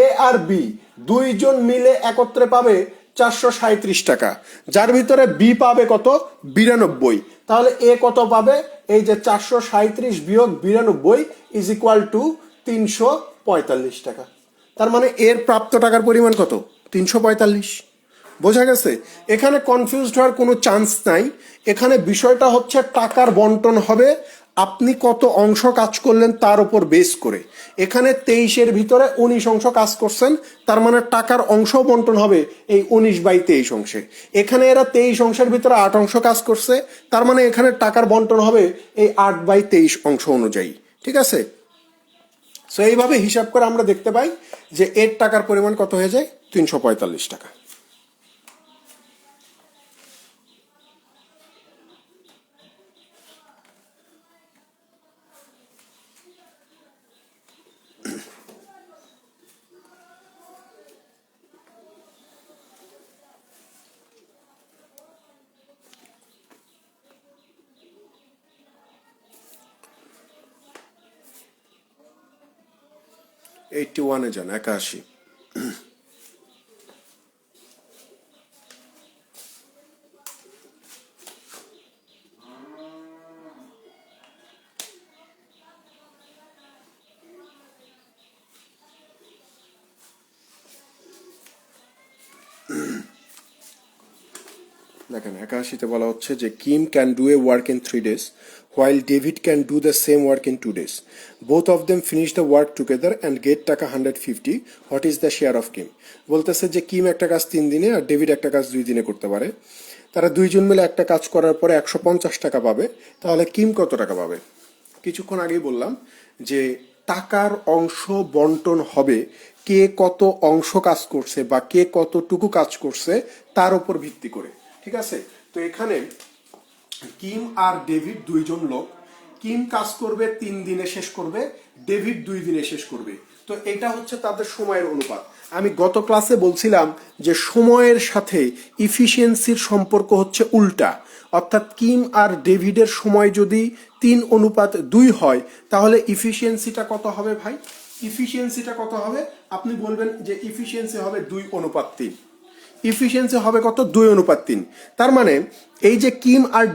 এ আর বি দুইজন মিলে একত্রে পাবে 437 টাকা, যার ভিতরে বি পাবে কত? 92। তাহলে এ কত পাবে? এই যে 437 বিয়োগ 92 ইজ ইকুয়াল টু 345 টাকা। তার মানে এর প্রাপ্ত টাকার পরিমাণ কত? 345। বোঝা গেছে? এখানে কনফিউজড হওয়ার কোনো চান্স নাই। এখানে বিষয়টা হচ্ছে টাকার বন্টন হবে আপনি কত অংশ কাজ করলেন তার উপর বেস করে। এখানে 23-এর ভিতরে 19 অংশ কাজ করছেন, তার মানে টাকার অংশ বন্টন হবে এই 19/23 অংশে। এখানে এরা 23 অংশের ভিতরে 8 অংশ কাজ করছে, তার মানে এখানে টাকার বন্টন হবে এই 8/23 অংশ অনুযায়ী। ঠিক আছে? সো এইভাবে হিসাব করে আমরা দেখতে পাই যে এর টাকার পরিমাণ কত হয়ে যায়? 345 টাকা। এইটটি ওয়ানে যান, 81। দেখেন 81-তে বলা হচ্ছে যে Kim can do A work in 3 days while David can do the same work in 2 days. Both of them finish the work together and get টাকা 150. What is the share of Kim? বলতেছে যে Kim একটা কাজ 3 দিনে আর David একটা কাজ 2 দিনে করতে পারে। তারা দুইজন মিলে একটা কাজ করার পরে 150 টাকা পাবে। তাহলে কিম কত টাকা পাবে? কিছুক্ষণ আগেই বললাম যে টাকার অংশ বন্টন হবে কে কত অংশ কাজ করছে বা কে কতটুকু কাজ করছে তার উপর ভিত্তি করে। ঠিক আছে? তো এখানে কিম আর ডেভিড দুইজন লোক, কিম কাজ করবে 3 দিনে শেষ করবে, ডেভিড 2 দিনে শেষ করবে। তো এটা হচ্ছে তাদের সময়ের অনুপাত। আমি গত ক্লাসে বলছিলাম যে সময়ের সাথে ইফিসিয়েন্সির সম্পর্ক হচ্ছে উল্টা, অর্থাৎ কিম আর ডেভিডের সময় যদি 3:2 হয় তাহলে ইফিসিয়েন্সিটা কত হবে ভাই? ইফিসিয়েন্সিটা কত হবে? আপনি বলবেন যে ইফিসিয়েন্সি হবে 2:3। ইফিসিয়েন্সি হবে কত? 2:3। তার মানে এই যে কিম আর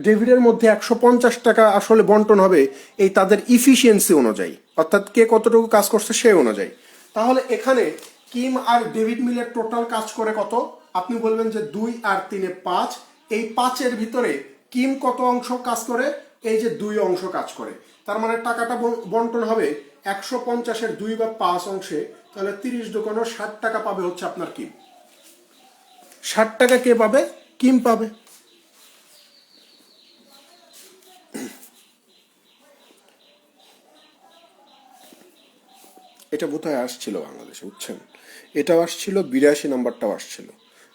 ডেভিডের মধ্যে 150 টাকা আসলে বন্টন হবে এই তাদের ইফিসিয়েন্সি অনুযায়ী, অর্থাৎ কে কতটুকু কাজ করছে সেই অনুযায়ী। তাহলে এখানে কিম আর ডেভিড মিলে টোটাল কাজ করে কত? আপনি বলবেন যে 2 আর 3 5। এই 5-এর ভিতরে কিম কত অংশ কাজ করে? এই যে 2 অংশ কাজ করে। তার মানে টাকাটা বন্টন হবে 150-এর 2 বা 5 অংশে। তাহলে 30 দোকানো 60 টাকা পাবে হচ্ছে আপনার কিম। 60 টাকা কে পাবে? কিম পাবে। এটা বোধহয় আসছিল বাংলাদেশে, বুঝছেন? এটাও আসছিল, 82 নাম্বারটাও আসছিল।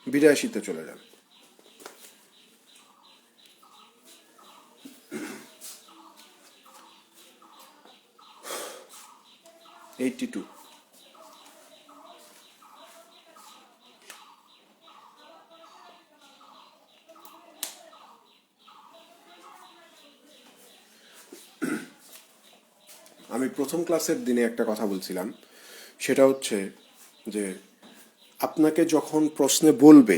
82-তে চলে যান। আমি প্রথম ক্লাসের দিনে একটা কথা বলছিলাম, সেটা হচ্ছে যে আপনাকে যখন প্রশ্নে বলবে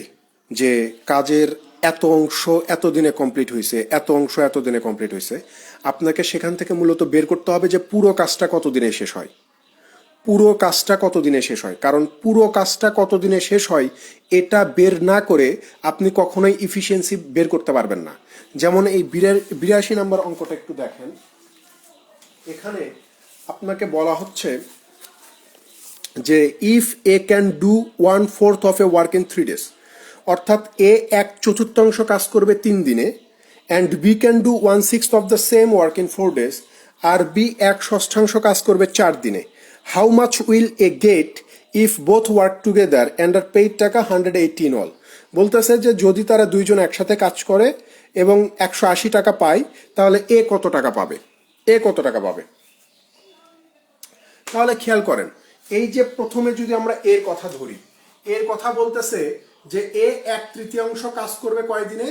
যে কাজের এত অংশ এত দিনে কমপ্লিট হয়েছে, এত অংশ এত দিনে কমপ্লিট হয়েছে, আপনাকে সেখান থেকে মূলত বের করতে হবে যে পুরো কাজটা কত দিনে শেষ হয়। পুরো কাজটা কত দিনে শেষ হয়, কারণ পুরো কাজটা কত দিনে শেষ হয় এটা বের না করে আপনি কখনোই ইফিসিয়েন্সি বের করতে পারবেন না। যেমন এই 82 নাম্বার অঙ্কটা একটু দেখেন। এখানে আপনাকে বলা হচ্ছে যে if A can do 1/4 of A work in 3 days, অর্থাৎ এ 1/4 কাজ করবে 3 দিনে, and B can do 1/6 of the same work in 4 days, আর বি 1/6 কাজ করবে 4 দিনে। How much will A get if both work together and are paid টাকা 180 in all. বলতেছে যে যদি তারা দুইজন একসাথে কাজ করে এবং 180 টাকা পায় তাহলে এ কত টাকা পাবে? এ কত টাকা পাবে? তাহলে খেয়াল করেন, এই যে প্রথমে যদি আমরা এর কথা ধরি, এর কথা বলতেছে যে এ 1/3 কাজ করবে কয় দিনে?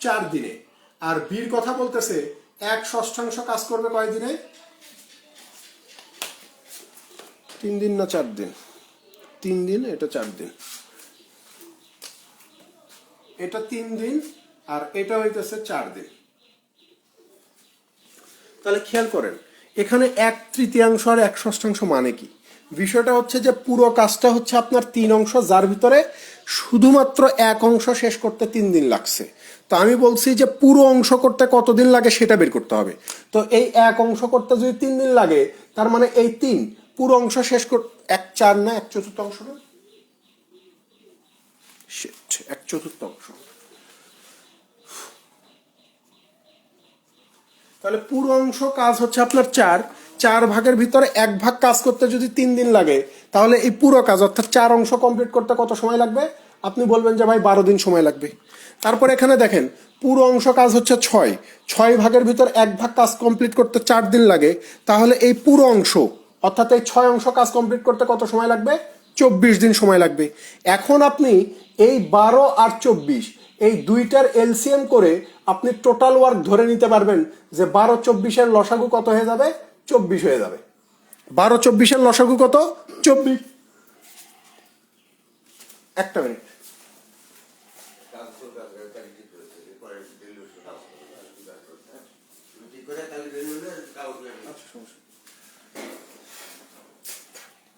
4 দিনে। আর বির কথা বলতেছে 1/6 কাজ করবে কয় দিনে? 3 দিন না 4 দিন? 3 দিন, এটা 4 দিন। এটা 3 দিন আর এটা হইতেছে 4 দিন। তাহলে খেয়াল করেন এখানে 1/3 আর 1/6 মানে কি? বিষয়টা হচ্ছে যে পুরো কাজটা হচ্ছে আপনার 3 অংশ, যার ভিতরে শুধুমাত্র 1 অংশ শেষ করতে 3 দিন লাগছে। তো আমি বলছি যে পুরো অংশ করতে কতদিন লাগে সেটা বের করতে হবে। তো এই 1 অংশ করতে যদি 3 দিন লাগে, তার মানে এই 3 পুরো অংশ শেষ করতে 1/4 না 1/4 না 1/4। তাহলে পুরো অংশ কাজ হচ্ছে আপনার 4 ভাগের ভিতরে 1 ভাগ কাজ করতে যদি 3 দিন লাগে, তাহলে এই পুরো কাজ অর্থাৎ 4 অংশ কমপ্লিট করতে কত সময় লাগবে? আপনি বলবেন যে ভাই 12 দিন সময় লাগবে। তারপর এখানে দেখেন পুরো অংশ কাজ হচ্ছে 6 ভাগের ভিতর 1 ভাগ কাজ কমপ্লিট করতে 4 দিন লাগে, তাহলে এই পুরো অংশ অর্থাৎ এই 6 অংশ কাজ কমপ্লিট করতে কত সময় লাগবে? 24 দিন সময় লাগবে। এখন আপনি এই 12 আর 24 এই দুইটার এলসিএম করে আপনি টোটাল ওয়ার্ক ধরে নিতে পারবেন যে 12-24-এর লসাগু কত হয়ে যাবে? 24 হয়ে যাবে। 12-24-এর লসাগু কত? 24। একটা মিনিট।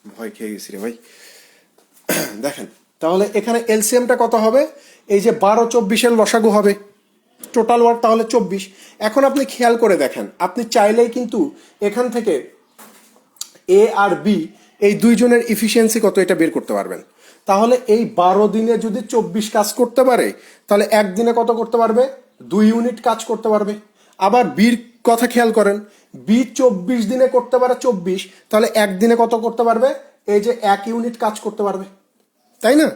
ভয় খেয়ে গেছি রে ভাই। দেখেন তাহলে এখানে এলসিএমটা কত হবে? এই যে 12-24-এর লসাগু হবে, টোটাল ওয়ার্ক তাহলে 24। এখন আপনি খেয়াল করে দেখেন, আপনি চাইলেই কিন্তু এখান থেকে এ আর বি এই দুইজনের ইফিসিয়েন্সি কত এটা বের করতে পারবেন। তাহলে এই 12 দিনে যদি 24 কাজ করতে পারে, তাহলে একদিনে কত করতে পারবে? 2 ইউনিট কাজ করতে পারবে। আবার বির কথা খেয়াল করেন, বি 24 দিনে করতে পারে 24, তাহলে একদিনে কত করতে পারবে? এই যে 1 ইউনিট কাজ করতে পারবে, তাই না?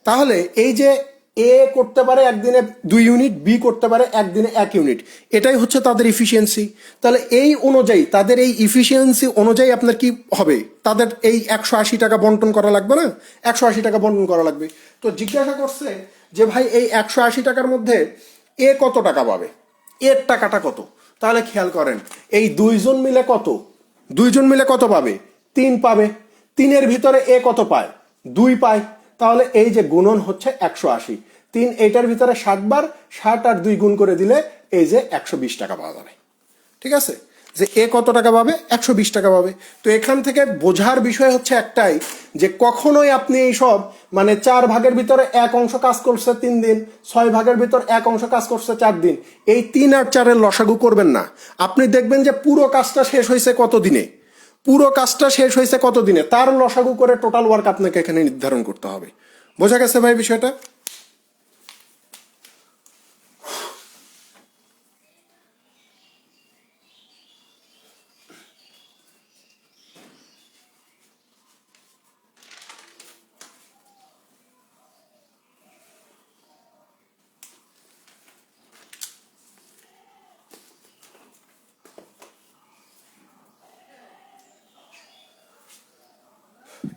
তাহলে এই যে এ করতে পারে একদিনে 2 ইউনিট, বি করতে পারে একদিনে 1 ইউনিট, এটাই হচ্ছে তাদের ইফিসিয়েন্সি। তাহলে এই অনুযায়ী তাদের এই ইফিসিয়েন্সি অনুযায়ী আপনার কি হবে, তাদের এই 180 টাকা বন্টন করা লাগবে না, 180 টাকা বন্টন করা লাগবে। তো জিজ্ঞাসা করছে যে ভাই এই 180 টাকার মধ্যে এ কত টাকা পাবে, এর টাকাটা কত। তাহলে খেয়াল করেন এই দুইজন মিলে কত পাবে, 3 পাবে। 3-এর ভিতরে এ কত পায়, 2 পায়। তাহলে এই যে গুণন হচ্ছে 180, 3 এইটার ভিতরে 60 বার, 60 আর 2 গুণ করে দিলে এই যে 120 টাকা পাওয়া যাবে। ঠিক আছে, যে এ কত টাকা পাবে, 120 টাকা পাবে। তো এখান থেকে বোঝার বিষয় হচ্ছে একটাই, যে কখনোই আপনি এই সব মানে 4 ভাগের ভিতরে 1 অংশ কাজ করছে 3 দিন, 6 ভাগের ভিতর 1 অংশ কাজ করছে 4 দিন, এই 3 আর 4-এর লসাগু করবেন না। আপনি দেখবেন যে পুরো কাজটা শেষ হয়েছে কত দিনে, তার লসাগু করে টোটাল ওয়ার্ক আপনাকে এখানে নির্ধারণ করতে হবে। বোঝা গেছে ভাই বিষয়টা?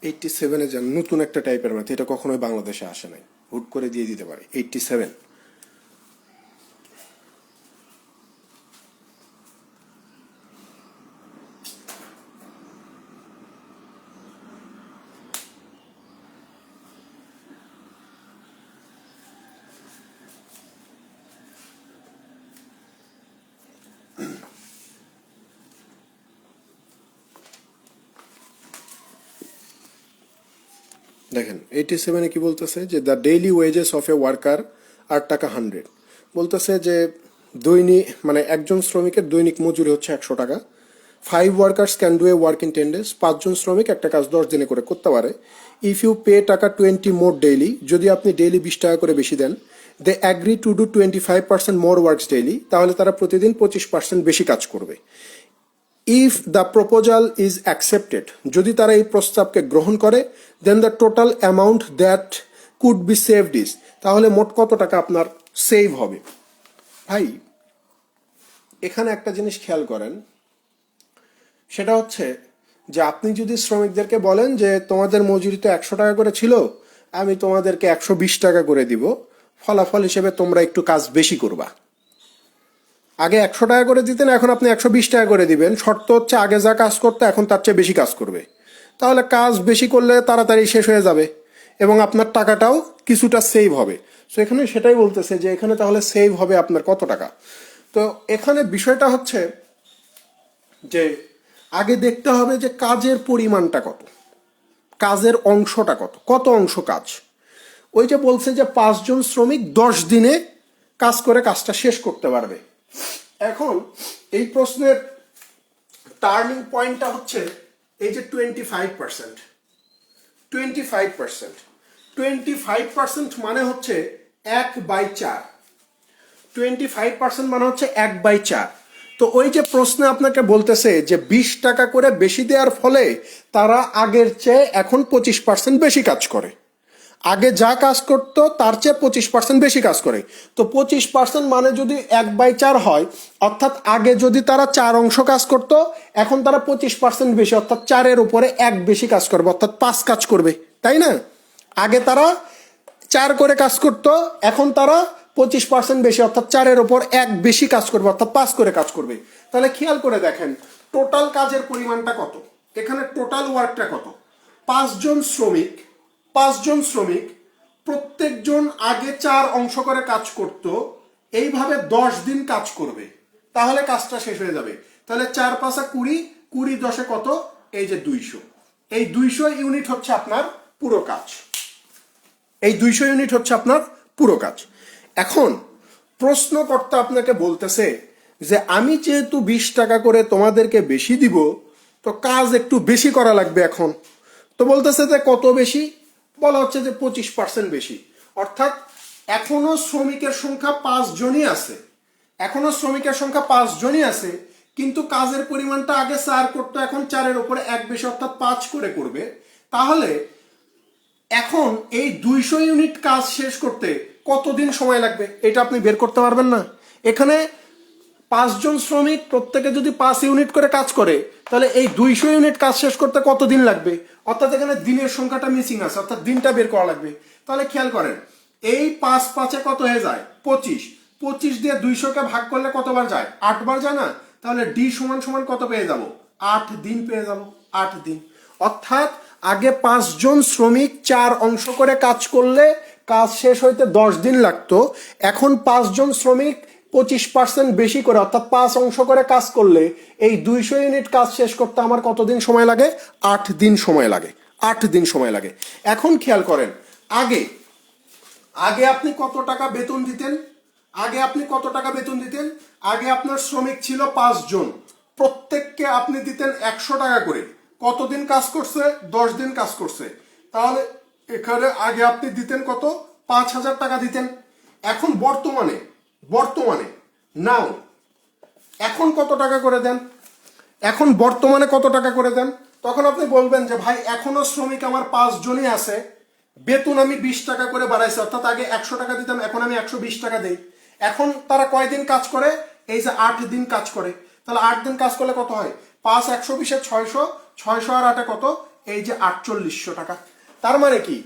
87-এ যান, নতুন একটা টাইপের ম্যাথ, এটা কখনোই বাংলাদেশে আসে নাই, হুট করে দিয়ে দিতে পারে 87। দেখেন 87-এ কি বলতেছে, যে the daily wages of a worker 8 টাকা 100। বলতেছে যে দৈনিক মানে একজন শ্রমিকের দৈনিক মজুরি হচ্ছে 100 টাকা। 5 workers can do A work in 10 days। 5জন শ্রমিক একটা কাজ 10 দিনে করে করতে পারে। ইফ ইউ পে টাকা 20 মোর ডেইলি, যদি আপনি ডেইলি 20 টাকা করে বেশি দেন। They agree to do 25% more works daily, তাহলে তারা প্রতিদিন 25% বেশি কাজ করবে। If the proposal is accepted, যদি তারা এই প্রস্তাবকে গ্রহণ করে, then the total amount that could be saved is, তাহলে মোট কত টাকা আপনার সেভ হবে। ভাই এখানে একটা জিনিস খেয়াল করেন, সেটা হচ্ছে যে আপনি যদি শ্রমিকদেরকে বলেন যে তোমাদের মজুরি তো 100 টাকা করে ছিল, আমি তোমাদেরকে 120 টাকা করে দিব, ফলাফল হিসেবে তোমরা একটু কাজ বেশি করবা। আগে 100 টাকা করে দিতেন, এখন আপনি 120 টাকা করে দিবেন, শর্ত হচ্ছে আগে যা কাজ করতে এখন তার চেয়ে বেশি কাজ করবে। তাহলে কাজ বেশি করলে তাড়াতাড়ি শেষ হয়ে যাবে এবং আপনার টাকাটাও কিছুটা সেভ হবে। সো এখানে সেটাই বলতেছে যে এখানে তাহলে সেভ হবে আপনার কত টাকা। তো এখানে বিষয়টা হচ্ছে যে আগে দেখতে হবে যে কাজের পরিমাণটা কত, কাজের অংশটা কত অংশ কাজ। ওই যে বলছে যে 5জন শ্রমিক 10 দিনে কাজ করে কাজটা শেষ করতে পারবে। এখন এই প্রশ্নের টার্নিং পয়েন্টটা হচ্ছে এই যে 25%। 25% মানে হচ্ছে 1/4। 25% মানে হচ্ছে 1/4। তো ওই যে প্রশ্নে আপনাকে বলতেছে যে 20 টাকা করে বেশি দেওয়ার ফলে তারা আগের চেয়ে এখন 25% বেশি কাজ করে, আগে যা কাজ করতো তার চেয়ে 25% বেশি কাজ করে। তো 25% মানে যদি 1/4 হয়, অর্থাৎ আগে যদি তারা 4 অংশ কাজ করতো, এখন তারা 25% বেশি অর্থাৎ 4-এর উপরে 1 বেশি কাজ করবে, অর্থাৎ 5 কাজ করবে, তাই না? আগে তারা 4 করে কাজ করতো, এখন তারা 25% বেশি অর্থাৎ 4-এর উপর 1 বেশি কাজ করবে, অর্থাৎ 5 করে কাজ করবে। তাহলে খেয়াল করে দেখেন টোটাল কাজের পরিমাণটা কত, এখানে টোটাল ওয়ার্কটা কত। 5জন শ্রমিক প্রত্যেকজন আগে 4 অংশ করে কাজ করত, এইভাবে 10 দিন কাজ করবে, তাহলে কাজটা শেষ হয়ে যাবে। তাহলে 4 5 20, 20 10 কত, এই যে 200। এই 200 ইউনিট হচ্ছে আপনার পুরো কাজ, এই 200 ইউনিট হচ্ছে আপনার পুরো কাজ। এখন প্রশ্নকর্তা আপনাকে বলতেছে যে আমি যেহেতু 20 টাকা করে তোমাদেরকে বেশি দিব, তো কাজ একটু বেশি করা লাগবে এখন। তো বলতেছে যে কত বেশি, বলা হচ্ছে যে 25% বেশি, অর্থাৎ এখনো শ্রমিকের সংখ্যা 5 জনই আছে, কিন্তু কাজের পরিমাণটা আগে 4 করতো, এখন 4-এর উপরে 1 বেশি অর্থাৎ 5 করে করবে। তাহলে এখন এই 200 ইউনিট কাজ শেষ করতে কতদিন সময় লাগবে এটা আপনি বের করতে পারবেন না? এখানে 5 জন শ্রমিক প্রত্যেকে যদি 5 ইউনিট করে কাজ করে তাহলে এই 200 ইউনিট কাজ শেষ করতে কতদিন লাগবে? অর্থাৎ এখানে দিনের সংখ্যাটা মিসিং আছে, অর্থাৎ দিনটা বের করা লাগবে। তাহলে খেয়াল করেন, এই 5 5-এ কত হয়ে যায়? 25। 25 দিয়ে 200-কে ভাগ করলে কতবার যায়? 8 বার যায় না? তাহলে ডি সমান সমান কত পেয়ে যাব? 8 দিন পেয়ে যাব। 8 দিন। অর্থাৎ আগে 5 জন শ্রমিক 4 অংশ করে কাজ করলে কাজ শেষ হইতে 10 দিন লাগতো। এখন 5 জন শ্রমিক 25% বেশি করে অর্থাৎ 5 অংশ করে কাজ করলে এই 200 ইউনিট কাজ শেষ করতে আমার কতদিন সময় লাগে? 8 দিন সময় লাগে। 8 দিন সময় লাগে। এখন খেয়াল করেন, আগে আগে আপনি কত টাকা বেতন দিতেন? আগে আপনি কত টাকা বেতন দিতেন? আগে আপনার শ্রমিক ছিল 5 জন, প্রত্যেককে আপনি দিতেন 100 টাকা করে। কতদিন কাজ করছে? 10 দিন কাজ করছে। তাহলে এখানে আগে আপনি দিতেন কত? 5,000 টাকা দিতেন। এখন বর্তমানে নাও এখন কত টাকা করে দেন? এখন বর্তমানে কত টাকা করে দেন? তখন আপনি বলবেন যে ভাই এখনো শ্রমিক আমার 5 জনই আছে, বেতন আমি 20 টাকা করে বাড়াইছি, অর্থাৎ আগে 100 টাকা দিতাম, এখন আমি 120 টাকা দেই। এখন তারা কয়দিন কাজ করে? এই যে 8 দিন কাজ করে। তাহলে 8 দিন কাজ করলে কত হয়? 5 120-এ 600, 600 আর 8-এ কত? এই যে 4800 টাকা। তার মানে কি,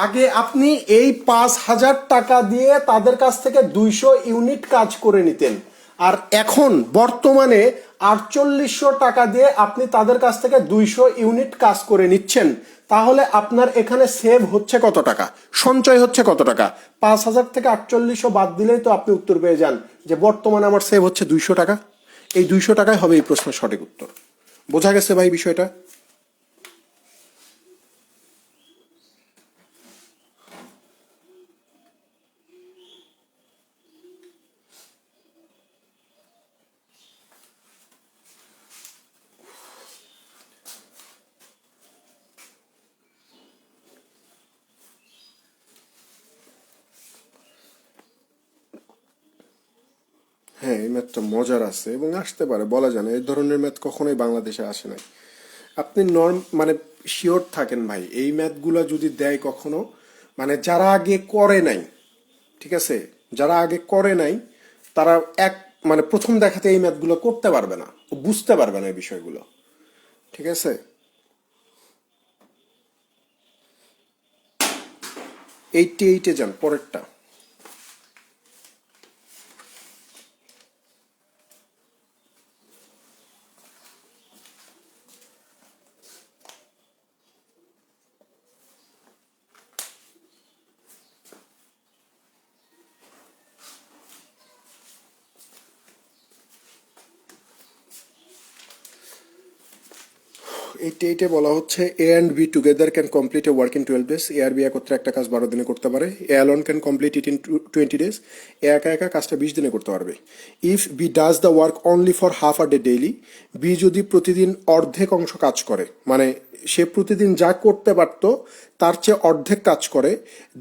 আগে আপনি এই 5,000 টাকা দিয়ে তাদের কাছ থেকে 200 ইউনিট কাজ করে নিতেন, আর এখন বর্তমানে 4800 টাকা দিয়ে আপনি তাদের কাছ থেকে 200 ইউনিট কাজ করে নিচ্ছেন। তাহলে আপনার এখানে সেভ হচ্ছে কত টাকা? সঞ্চয় হচ্ছে কত টাকা? 5,000 থেকে 4800 বাদ দিলেই তো আপনি উত্তর পেয়ে যান যে বর্তমানে আমার সেভ হচ্ছে 200 টাকা। এই 200 টাকায় হবে এই প্রশ্নের সঠিক উত্তর। বোঝা গেছে ভাই বিষয়টা? হ্যাঁ, এই ম্যাথটা মজার আছে এবং আসতে পারে, বলা যায় না। এই ধরনের ম্যাথ কখনোই বাংলাদেশে আসে নাই। আপনি মানে শিওর থাকেন ভাই, এই ম্যাথগুলো যদি দেয় কখনো, মানে যারা আগে করে নাই, ঠিক আছে, যারা আগে করে নাই তারা মানে প্রথম দেখাতে এই ম্যাথগুলো করতে পারবে না, বুঝতে পারবে না এই বিষয়গুলো। ঠিক আছে, 88-এ যান, পরেরটা। এইটে বলা হচ্ছে A and B together can complete a work in 12 days. A আর বি একত্রে একটা কাজ 12 দিনে করতে পারে। A alone can complete it in 20 days. A একা একা কাজটা 20 দিনে করতে পারবে। If B does the work only for half a day daily, B যদি প্রতিদিন অর্ধেক অংশ কাজ করে, মানে সে প্রতিদিন যা করতে পারতো তার চেয়ে অর্ধেক কাজ করে,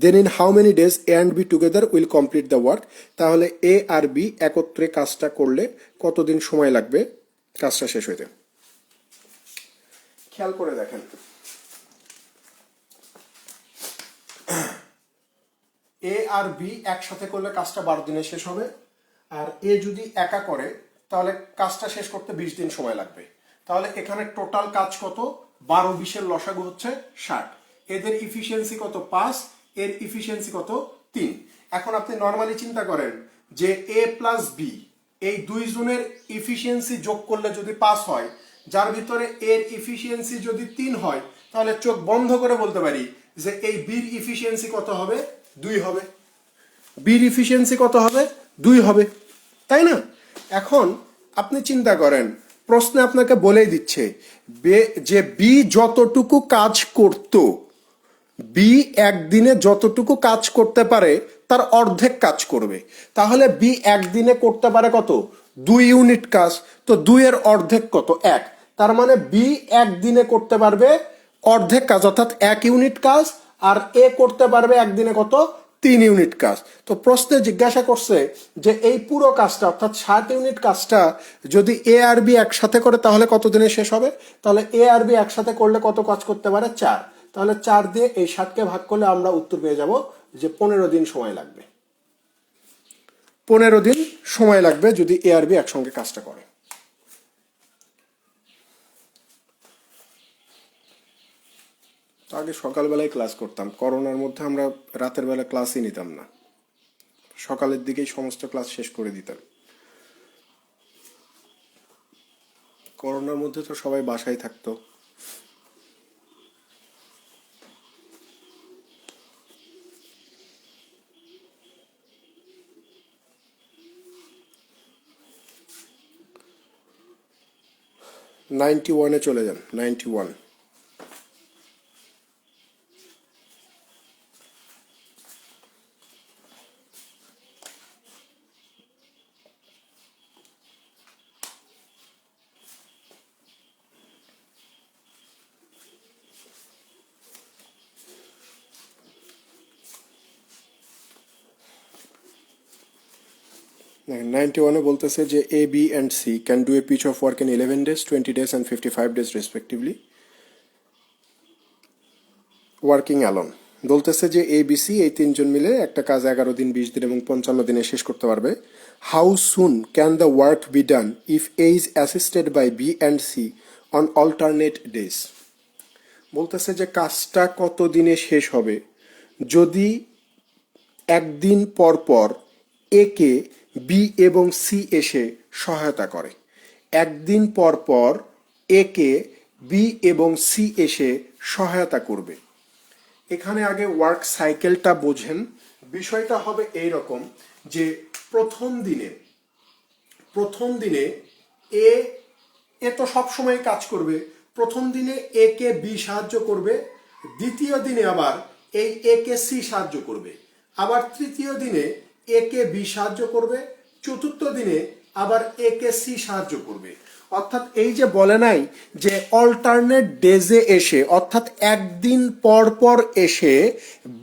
then in how many days A and B together will complete the work, তাহলে এ আর বি একত্রে কাজটা করলে কতদিন সময় লাগবে কাজটা শেষ হইতে? খেয়াল করে দেখেন, এ আর বি একসাথে করলে কাজটা 12 দিনে শেষ হবে, আর এ যদি একা করে তাহলে কাজটা শেষ করতে 20 দিন সময় লাগবে। তাহলে এখানে টোটাল কাজ কত? 12-20-এর লসাগু হচ্ছে 60। এদের ইফিসিয়েন্সি কত? 5। এর ইফিসিয়েন্সি কত? 3। এখন আপনি নর্মালি চিন্তা করেন যে এ প্লাস বি এই দুই জনের ইফিসিয়েন্সি যোগ করলে যদি 5 হয়, যার ভিতরে এর ইফিসিয়েন্সি যদি 3 হয়, তাহলে চোখ বন্ধ করে বলতে পারি যে এই বির ইফিসিয়েন্সি কত হবে? 2 হবে। বির ইফিসিয়েন্সি কত হবে? 2 হবে, তাই না? এখন আপনি চিন্তা করেন, প্রশ্নে আপনাকে বলেই দিচ্ছে যে বি যতটুকু কাজ করত, বি একদিনে যতটুকু কাজ করতে পারে তার অর্ধেক কাজ করবে। তাহলে বি একদিনে করতে পারে কত? 2 ইউনিট কাজ। তো 2 এর অর্ধেক কত? 1। তার মানে বি একদিনে করতে পারবে অর্ধেক কাজ, অর্থাৎ 1 ইউনিট কাজ, আর এ করতে পারবে একদিনে কত? 3 ইউনিট কাজ। তো প্রশ্নে জিজ্ঞাসা করছে যে এই পুরো কাজটা অর্থাৎ 60 ইউনিট কাজটা যদি এ আর বি একসাথে করে তাহলে কত দিনে শেষ হবে? তাহলে এ আর বি একসাথে করলে কত কাজ করতে পারে? 4। তাহলে 4 দিয়ে এই 60-কে ভাগ করলে আমরা উত্তর পেয়ে যাব যে 15 দিন সময় লাগবে। 15 দিন সময় লাগবে যদি এ আর বি একসঙ্গে কাজটা করে। আগে সকালবেলায় ক্লাস করতাম, করোনার মধ্যে আমরা রাতের বেলা ক্লাসই নিতাম না, সকালের দিকেই সমস্ত ক্লাস শেষ করে দিতাম। করোনার মধ্যে তো সবাই বাসায় থাকতো। নাইনটি ওয়ানে চলে যান, 91। দেখেন 91-এ বলতেছে যে A B and C can do a piece of work in 11 days, 20 days and 55 days respectively working alone. বলতেছে যে এ বি সি এই তিনজন মিলে একটা কাজ 11 দিন, 20 দিন এবং 55 দিনে শেষ করতে পারবে। How soon can the work be done if A is assisted by B and C on alternate days. বলতেছে যে কাজটা কত দিনে শেষ হবে যদি একদিন পর পর এ কে বি এবং সি এসে সহায়তা করে। একদিন পর পর এ কে বি এবং সি এসে সহায়তা করবে। এখানে আগে ওয়ার্ক সাইকেলটা বোঝেন। বিষয়টা হবে এই রকম যে প্রথম দিনে এ তো সবসময় কাজ করবে। প্রথম দিনে এ কে বি সাহায্য করবে, দ্বিতীয় দিনে আবার এই এ কে সি সাহায্য করবে, আবার তৃতীয় দিনে এ কে বি সাহায্য করবে, চতুর্থ দিনে আবার এ কে সি সাহায্য করবে। অর্থাৎ এই যে বলে নাই যে অল্টারনেট ডেজে এসে, অর্থাৎ একদিন পর পর এসে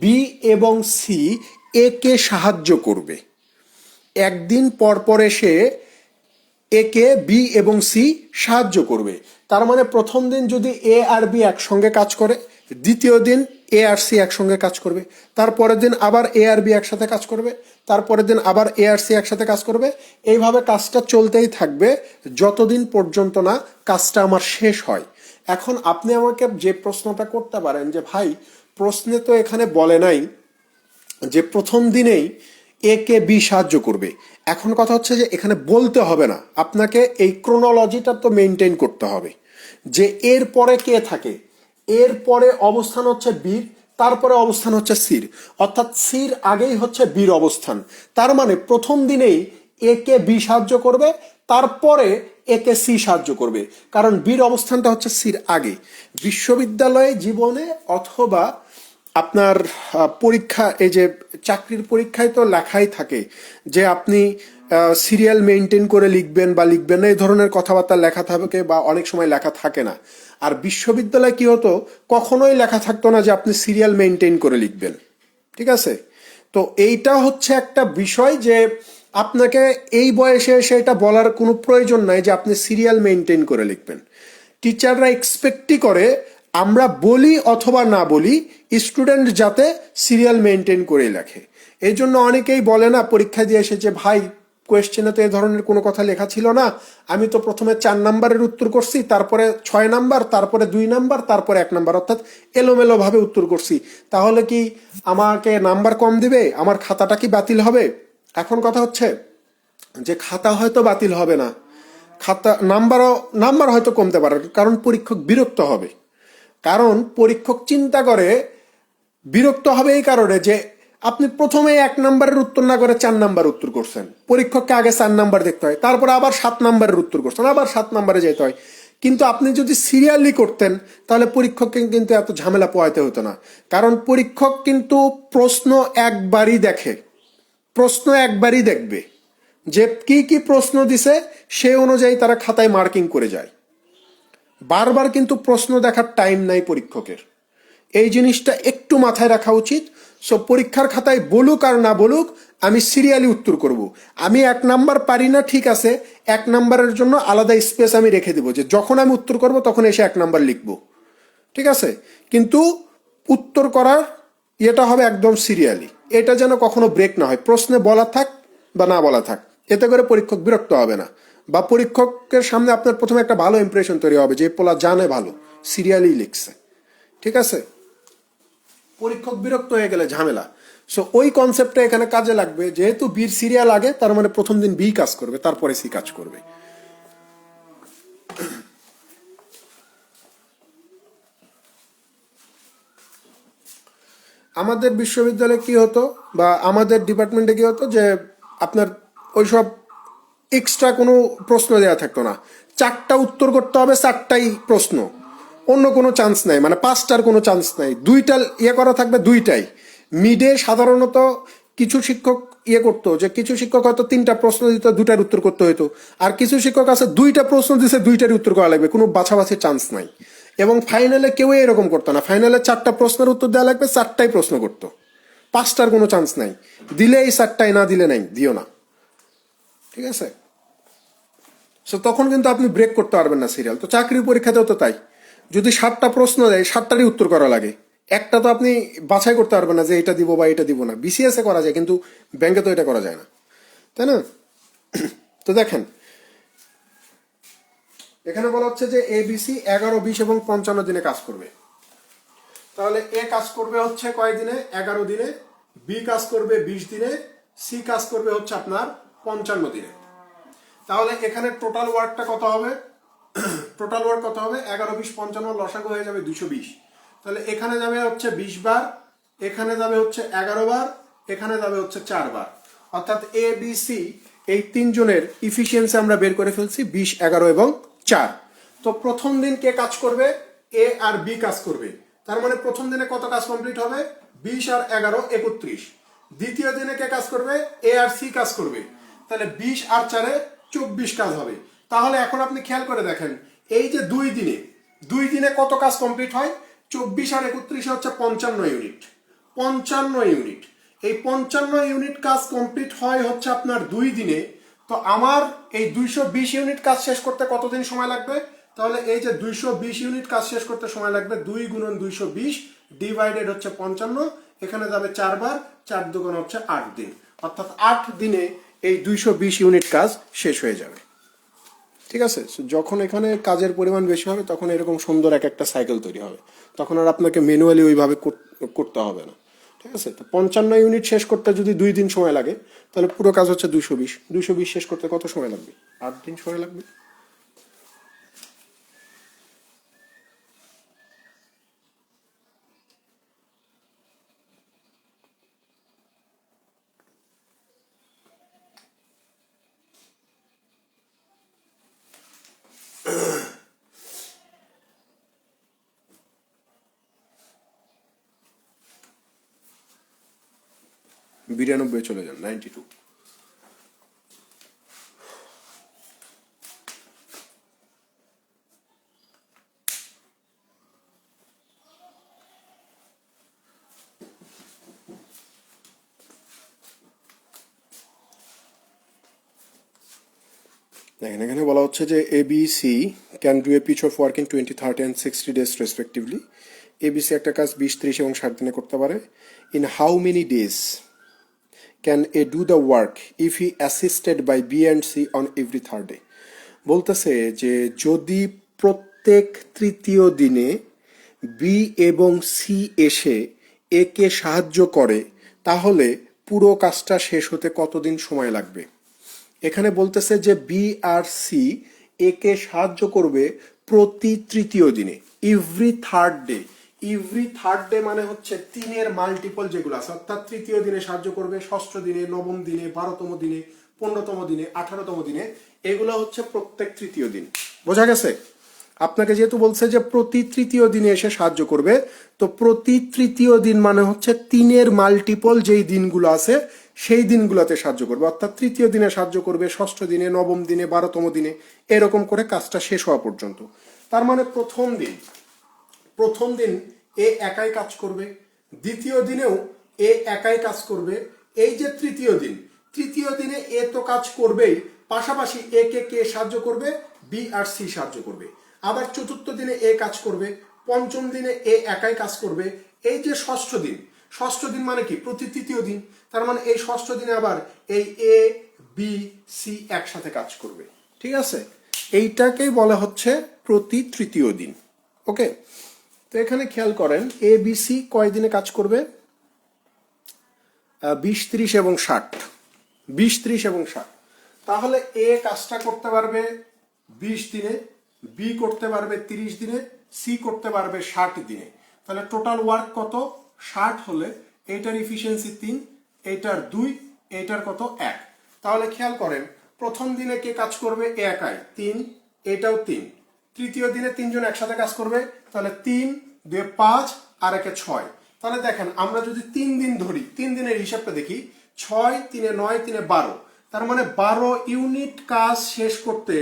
বি এবং সি এ কে সাহায্য করবে। একদিন পর পর এসে এ কে বি এবং সি সাহায্য করবে। তার মানে প্রথম দিন যদি এ আর বি একসঙ্গে কাজ করে, দ্বিতীয় দিন এ আর সি একসঙ্গে কাজ করবে, তারপরের দিন আবার এ আর বি একসাথে কাজ করবে, তারপরের দিন আবার এ আর সি একসাথে কাজ করবে। এইভাবে কাজটা চলতেই থাকবে যতদিন পর্যন্ত না কাজটা আমার শেষ হয়। এখন আপনি আমাকে যে প্রশ্নটা করতে পারেন যে ভাই, প্রশ্নে তো এখানে বলে নাই যে প্রথম দিনেই এ কে বি সাহায্য করবে। এখন কথা হচ্ছে যে এখানে বলতে হবে না, আপনাকে এই ক্রোনোলজিটা তো মেনটেন করতে হবে যে এর পরে কে থাকে, এর পরে অবস্থান হচ্ছে বীর, তারপরে অবস্থান হচ্ছে সির, অর্থাৎ সির আগেই হচ্ছে বীর অবস্থান। তার মানে প্রথম দিনেই এ কে বি সাহায্য করবে, তারপরে এ কে সি সাহায্য করবে, কারণ বীর অবস্থানটা হচ্ছে সির আগে। বিশ্ববিদ্যালয়ে জীবনে অথবা আপনার পরীক্ষা, এই যে চাকরির পরীক্ষায় তো লেখাই থাকে যে আপনি সিরিয়াল মেনটেন করে লিখবেন বা লিখবেন না, এই ধরনের কথাবার্তা লেখা থাকে বা অনেক সময় লেখা থাকে না। আর বিশ্ববিদ্যালয়ে কি হতো, কখনোই লেখা থাকতো না যে আপনি সিরিয়াল মেনটেন করে লিখবেন। ঠিক আছে, তো এইটা হচ্ছে একটা বিষয় যে আপনাকে এই বয়সে এসে এটা বলার কোনো প্রয়োজন নাই যে আপনি সিরিয়াল মেনটেন করে লিখবেন। টিচাররা এক্সপেক্টই করে আমরা বলি অথবা না বলি স্টুডেন্ট যাতে সিরিয়াল মেনটেন করে লেখে। এই জন্য অনেকেই বলে না পরীক্ষা দিয়ে এসে যে ভাই কোয়েশ্চেনে তো এই ধরনের কোনো কথা লেখা ছিল না, আমি তো প্রথমে 4 নাম্বারের উত্তর করছি, তারপরে 6 নাম্বার, তারপরে 2 নাম্বার, তারপরে 1 নাম্বার, অর্থাৎ এলোমেলো ভাবে উত্তর করছি, তাহলে কি আমাকে নাম্বার কম দিবে? আমার খাতাটা কি বাতিল হবে? এখন কথা হচ্ছে যে খাতা হয়তো বাতিল হবে না, খাতা নাম্বার হয়তো কমতে পারে, কারণ পরীক্ষক বিরক্ত হবে। কারণ পরীক্ষক চিন্তা করে, বিরক্ত হবে এই কারণে যে আপনি প্রথমে 1 নাম্বারের উত্তর না করে 4 নাম্বার উত্তর করছেন, পরীক্ষককে আগে 4 নাম্বার দেখতে হয়, তারপর আবার 7 নাম্বারের উত্তর করছেন, আবার 7 নাম্বারে যেতে হয়। কিন্তু আপনি যদি সিরিয়ালি করতেন তাহলে পরীক্ষককে কিন্তু এত ঝামেলা পোহাইতে হতো না। কারণ পরীক্ষক কিন্তু প্রশ্ন একবারই দেখে, প্রশ্ন একবারই দেখবে, যে কি কি প্রশ্ন দিছে সেই অনুযায়ী তারা খাতায় মার্কিং করে যায়। বারবার কিন্তু প্রশ্ন দেখার টাইম নাই পরীক্ষকের, এই জিনিসটা একটু মাথায় রাখা উচিত। সো পরীক্ষার খাতায় বলুক আর না বলুক, আমি সিরিয়ালি উত্তর করব। আমি 1 নাম্বার পারি না, ঠিক আছে, 1 নাম্বারের জন্য আলাদা স্পেস আমি রেখে দেবো, যে যখন আমি উত্তর করব তখন এসে 1 নাম্বার লিখবো, ঠিক আছে। কিন্তু উত্তর করার ইয়েটা হবে একদম সিরিয়ালি, এটা যেন কখনো ব্রেক না হয়। প্রশ্নে বলা থাক, বা না বলা থাক, এতে করে পরীক্ষক বিরক্ত হবে না, বা পরীক্ষকের সামনে আপনার প্রথমে একটা ভালো ইমপ্রেশন তৈরি হবে যে পোলা জানে ভালো, সিরিয়ালি লিখছে। ঠিক আছে, পরীক্ষক বিরক্ত হয়ে গেলে ঝামেলা। সো ওই কনসেপ্টটা এখানে কাজে লাগবে, যেহেতু বির সিরিয়াল আগে, তার মানে প্রথম দিন বি কাজ করবে, তারপরে সি কাজ করবে। আমাদের বিশ্ববিদ্যালয়ে কি হতো বা আমাদের ডিপার্টমেন্টে কি হতো যে আপনার ওইসব এক্সট্রা কোনো প্রশ্ন দেওয়া থাকতো না, 4টা উত্তর করতে হবে, 4টাই প্রশ্ন, অন্য কোনো চান্স নাই, মানে 5টার কোনো চান্স নাই, 2টা ইয়ে করা থাকবে, 2টাই। মিডে সাধারণত কিছু শিক্ষক ইয়ে করতো যে কিছু শিক্ষক হয়তো 3টা প্রশ্ন দিত, 2টার উত্তর করতে হতো, আর কিছু শিক্ষক আছে 2টা প্রশ্ন দিছে, 2টারই উত্তর করা লাগবে, কোনো বাছাবাছির চান্স নাই। এবং ফাইনালে কেউই এরকম করতো না, ফাইনালে 4টা প্রশ্নের উত্তর দেওয়া লাগবে, 4টাই প্রশ্ন করতো, 5টার কোনো চান্স নাই, দিলে এই 4টাই, না দিলে নাই, দিও না। ঠিক আছে, সো তখন কিন্তু আপনি ব্রেক করতে পারবেন না সিরিয়াল। তো চাকরির পরীক্ষাতেও তো তাই, যদি 7টা প্রশ্ন দেয়, 7টারই উত্তর করা লাগে, একটা তো আপনি বাছাই করতে পারবেন না যে এটা দিব বা এটা দিব না। বিসিএস এ করা যায়, কিন্তু ব্যাংকে তো এটা করা যায় না, তাই না? তো দেখেন, এখানে বলা হচ্ছে যে এবিসি 11, 20 এবং 55 দিনে কাজ করবে। তাহলে এ কাজ করবে হচ্ছে কয় দিনে? 11 দিনে। বি কাজ করবে 20 দিনে। সি কাজ করবে হচ্ছে আপনার 55 দিনে। তাহলে এখানে টোটাল ওয়ার্কটা কত হবে? টোটাল ওয়ার্ক কত হবে? 11, 20, 55 লসাগু হয়ে যাবে 220। তাহলে এখানে যাবে হচ্ছে 20 বার, এখানে যাবে হচ্ছে 11 বার, এখানে যাবে হচ্ছে 4 বার। অর্থাৎ এ বি সি এই 3 জনের ইফিসিয়েন্সি আমরা বের করে ফেলছি, 20, 11 এবং 4। তো প্রথম দিন কে কাজ করবে? এ আর বি কাজ করবে। তার মানে প্রথম দিনে কত কাজ কমপ্লিট হবে? 20 আর 11, 31। দ্বিতীয় দিনে কে কাজ করবে? এ আর সি কাজ করবে। তাহলে 20 আর 4-এ 24 কাজ হবে। তাহলে এখন আপনি খেয়াল করে দেখেন, এই যে 2 দিনে কত কাজ কমপ্লিট হয়? 24 আর 31 হচ্ছে 55 ইউনিট। 55 ইউনিট, এই 55 ইউনিট কাজ কমপ্লিট হয় হচ্ছে আপনার 2 দিনে। তো আমার এই 220 ইউনিট কাজ শেষ করতে কতদিন সময় লাগবে? তাহলে এই যে 220 ইউনিট কাজ শেষ করতে সময় লাগবে 2 গুণন 220 ডিভাইডেড হচ্ছে 55, এখানে যাবে 4 বার, 4 দুগুণ হচ্ছে 8 দিন। অর্থাৎ 8 দিনে এই 220 ইউনিট কাজ শেষ হয়ে যাবে। ঠিক আছে, যখন এখানে কাজের পরিমাণ বেশি হবে, তখন এরকম সুন্দর এক একটা সাইকেল তৈরি হবে, তখন আর আপনাকে ম্যানুয়ালি ওইভাবে করতে হবে না। ঠিক আছে, তো 55 ইউনিট শেষ করতে যদি 2 দিন সময় লাগে, তাহলে পুরো কাজ হচ্ছে 220 শেষ করতে কত সময় লাগবে? 8 দিন সময় লাগবে। বিরানব্বই চলে যান, 92। দেখেন, এখানে বলা হচ্ছে যে ABC can do a piece of work in 20, 30 and 60 days respectively. ABC একটা কাজ 20, 30 এবং 60 দিনে করতে পারে। In how many days can A do the work if he assisted by B and C on every third day? বলতেছে যে যদি প্রত্যেক তৃতীয় দিনে বি এবং সি এসে একে সাহায্য করে, তাহলে পুরো কাজটা শেষ হতে কতদিন সময় লাগবে? এখানে বলতেছে যে বি আর সি একে সাহায্য করবে প্রতি তৃতীয় দিনে, every third day. Every third day মানে হচ্ছে 3-এর মাল্টিপল যেগুলো আছে, অর্থাৎ তৃতীয় দিনে সাহায্য করবে, ষষ্ঠ দিনে, নবম দিনে, 12তম দিনে, 15তম দিনে, 18তম দিনে, এগুলো হচ্ছে প্রত্যেক তৃতীয় দিন। বোঝা গেছে? আপনাকে যেহেতু বলছে যে প্রতি তৃতীয় দিনে এসে সাহায্য করবে, তো প্রতি তৃতীয় দিন মানে হচ্ছে 3-এর মাল্টিপল যেই দিনগুলো আছে সেই দিনগুলোতে সাহায্য করবে। অর্থাৎ তৃতীয় দিনে সাহায্য করবে, ষষ্ঠ দিনে, নবম দিনে, 12তম দিনে, এরকম করে কাজটা শেষ হওয়া পর্যন্ত। তার মানে প্রথম দিন এ একাই কাজ করবে, দ্বিতীয় দিনেও এ একাই কাজ করবে। এই যে তৃতীয় দিনে এ তো কাজ করবেই, পাশাপাশি এ কে সাহায্য করবে? বি আর সি সাহায্য করবে। আবার চতুর্থ দিনে এ কাজ করবে, পঞ্চম দিনে এ একাই কাজ করবে। এই যে ষষ্ঠ দিন, ষষ্ঠ দিন মানে কি? প্রতি তৃতীয় দিন। তার মানে এই ষষ্ঠ দিনে আবার এই এ বি সি একসাথে কাজ করবে, ঠিক আছে? এইটাকেই বলা হচ্ছে প্রতি তৃতীয় দিন। ওকে, তো এখানে খেয়াল করেন এ বি সি কয় দিনে কাজ করবে? 20, 30 এবং 60। 20, 30 এবং 60। তাহলে এ কাজটা করতে পারবে 20 দিনে, বি করতে পারবে 30 দিনে, সি করতে পারবে 60 দিনে। তাহলে টোটাল ওয়ার্ক কত? 60 হলে এইটার ইফিসিয়েন্সি 3, এইটার 2, এইটার কত? 1। তাহলে খেয়াল করেন প্রথম দিনে কে কাজ করবে? একাই 3, এটাও 3। তৃতীয় দিনে 3 জন একসাথে কাজ করবে, তাহলে 3, 2, 5 আর 1, 6। তাহলে দেখেন আমরা যদি 3 দিন ধরি, 3 দিনের হিসাবটা দেখি, 6, 3, 9, 3, 12। তার মানে 12 ইউনিট কাজ শেষ করতে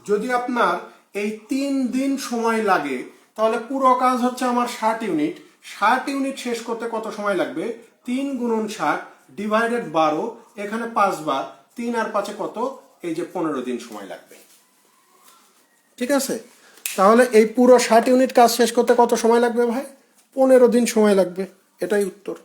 যদি আপনার এই 3 দিন সময় লাগে, তাহলে পুরো কাজ হচ্ছে আমার 60 ইউনিট। 60 ইউনিট শেষ করতে কত সময় লাগবে? 3 × 60 ডিভাইডেড 12, এখানে 5 বার, 3 আর 5 কত? এই যে 15 দিন সময় লাগবে, ঠিক আছে? তাহলে এই পুরো 60 ইউনিট কাজ শেষ করতে কত সময় লাগবে ভাই? 15 দিন সময় লাগবে। এটাই উত্তর।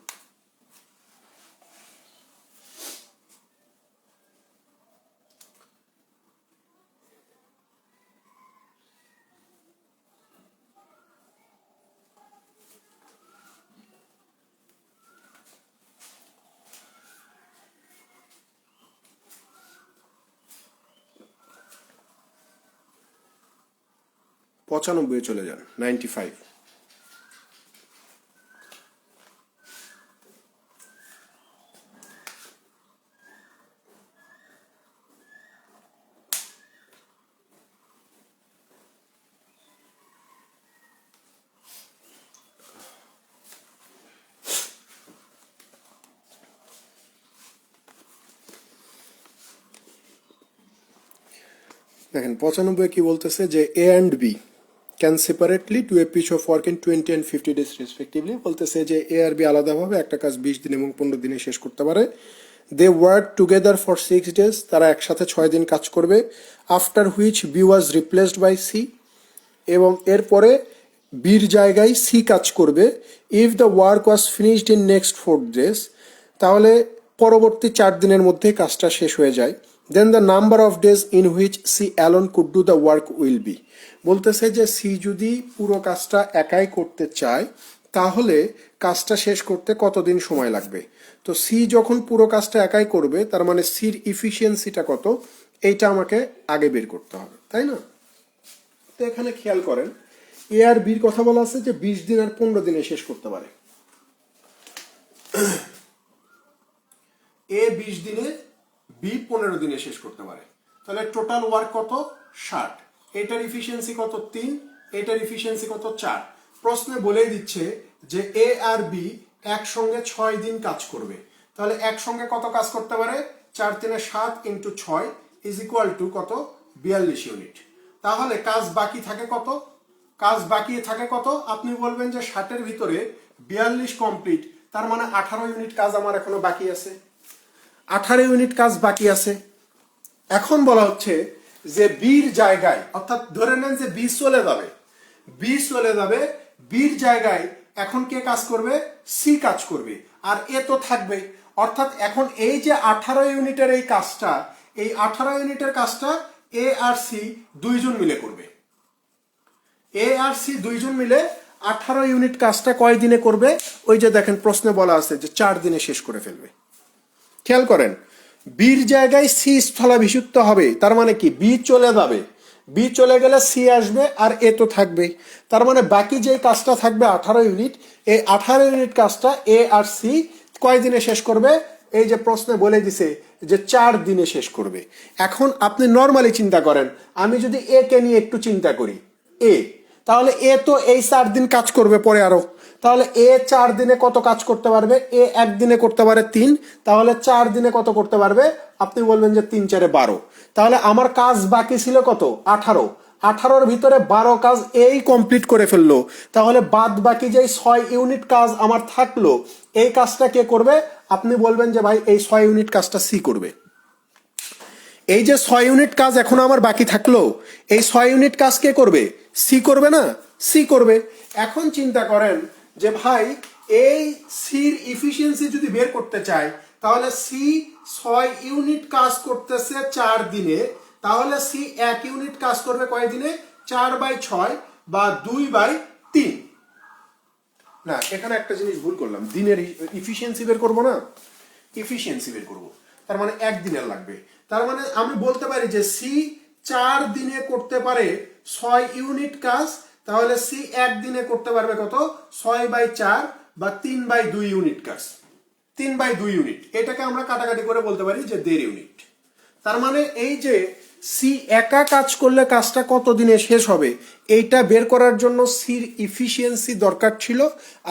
পঁচানব্বই চলে যান, 95। দেখেন 95 কি বলতেছে যে A and B can separately do a piece of work in 20 and 50 days respectively. বলতেছে যে এ আর বি আলাদাভাবে একটা কাজ 20 দিন এবং 15 দিনে শেষ করতে পারে। They work together for 6 days, তারা একসাথে 6 দিন কাজ করবে। After which B was replaced by C, এবং এরপরে বির জায়গায় সি কাজ করবে। If the work was finished in next 4 days, তাহলে পরবর্তী 4 দিনের মধ্যে কাজটা শেষ হয়ে যায়। Then the number of days in which C alone could do the work will be. বলতেছে যে সি যদি পুরো কাজটা একাই করতে চায় তাহলে কাজটা শেষ করতে কতদিন সময় লাগবে। তো সি যখন পুরো কাজটা একাই করবে, তার মানে সির ইফিসিয়েন্সিটা কত, এইটা আমাকে আগে বের করতে হবে, তাই না? তো এখানে খেয়াল করেন এ আর বির কথা বলা আছে যে 20 দিন আর 15 দিনে শেষ করতে পারে। এ 20 দিনে, বি 15 দিনে শেষ করতে পারে। তাহলে টোটাল ওয়ার্ক কত? 60। এটার ইফিসিয়েন্সি কত? 3। এটার ইফিসিয়েন্সি কত? 4। প্রশ্নে বলেই দিচ্ছে যে এ আর বি একসঙ্গে 6 দিন কাজ করবে। তাহলে একসঙ্গে কত কাজ করতে পারে? 4, 3, 7 × 6 ইজ ইকুয়াল টু কত? 42 ইউনিট। তাহলে কাজ বাকি থাকে কত? কাজ বাকি থাকে কত? আপনি বলবেন যে 60-এর ভিতরে 42 কমপ্লিট, তার মানে 18 ইউনিট কাজ আমার এখনো বাকি আছে। 18 ইউনিট কাজ বাকি আছে। এখন বলা হচ্ছে যে বির জায়গায়, অর্থাৎ ধরে নেন যে বি চলে যাবে, বির জায়গায় এখন কে কাজ করবে? সি কাজ করবে, আর এ তো থাকবে। অর্থাৎ এখন এই যে 18 ইউনিটের এই কাজটা, এই 18 ইউনিটের কাজটা এ আর সি দুইজন মিলে করবে। এ আর সি দুইজন মিলে 18 ইউনিট কাজটা কয় দিনে করবে? ওই যে দেখেন প্রশ্নে বলা আছে যে 4 দিনে শেষ করে ফেলবে। খেয়াল করেন বির জায়গায় সি স্থলাভিষিক্ত হবে, তার মানে কি বি চলে যাবে, বি চলে গেলে সি আসবে আর এ তো থাকবে। তার মানে বাকি যে কাজটা থাকবে 18 ইউনিট, এই 18 ইউনিট কাজটা এ আর সি কয় দিনে শেষ করবে? এই যে প্রশ্নে বলে দিছে যে 4 দিনে শেষ করবে। এখন আপনি নর্মালি চিন্তা করেন, আমি যদি এ কে নিয়ে একটু চিন্তা করি, এ, তাহলে এ তো এই 4 দিন কাজ করবে পরে আরো। তাহলে এ 4 দিনে কত কাজ করতে পারবে? এ 1 দিনে করতে পারে 3, তাহলে 4 দিনে কত করতে পারবে? আপনি বলবেন যে 3, 4, 12। তাহলে আমার কাজ বাকি ছিল কত? 18। 18-র ভিতরে 12 কাজ এই কমপ্লিট করে ফেললো। তাহলে বাদ বাকি যে 6 ইউনিট কাজ আমার থাকলো, এই কাজটা কে করবে? আপনি বলবেন যে ভাই এই 6 ইউনিট কাজটা সি করবে। এই যে 6 ইউনিট কাজ এখন আমার বাকি থাকলো, এই 6 ইউনিট কাজ কে করবে? সি করবে না? সি করবে। এখন চিন্তা করেন যে ভাই এই সির ইফিসিয়েন্সি যদি বের করতে চাই তাহলে সি 6 ইউনিট কাজ করতেছে 4 দিনে, তাহলে সি 1 ইউনিট কাজ করবে কয় দিনে? 4/6 বা 2/3। না, এখানে একটা জিনিস ভুল করলাম, দিনের ইফিসিয়েন্সি বের করবো না, ইফিসিয়েন্সি বের করবো, তার মানে 1 দিনের লাগবে। তার মানে আমি বলতে পারি যে সি 4 দিনে করতে পারে 6 ইউনিট কাজ, তাহলে সি 1 দিনে করতে পারবে কত? 6/4 বা 3/2 ইউনিট কাজ, 3/2 ইউনিট। এটাকে আমরা কাটাকাটি করে বলতে পারি যে 1.5 ইউনিট। তার মানে এই যে সি একা কাজ করলে কাজটা কত দিনে শেষ হবে এইটা বের করার জন্য সির ইফিসিয়েন্সি দরকার ছিল।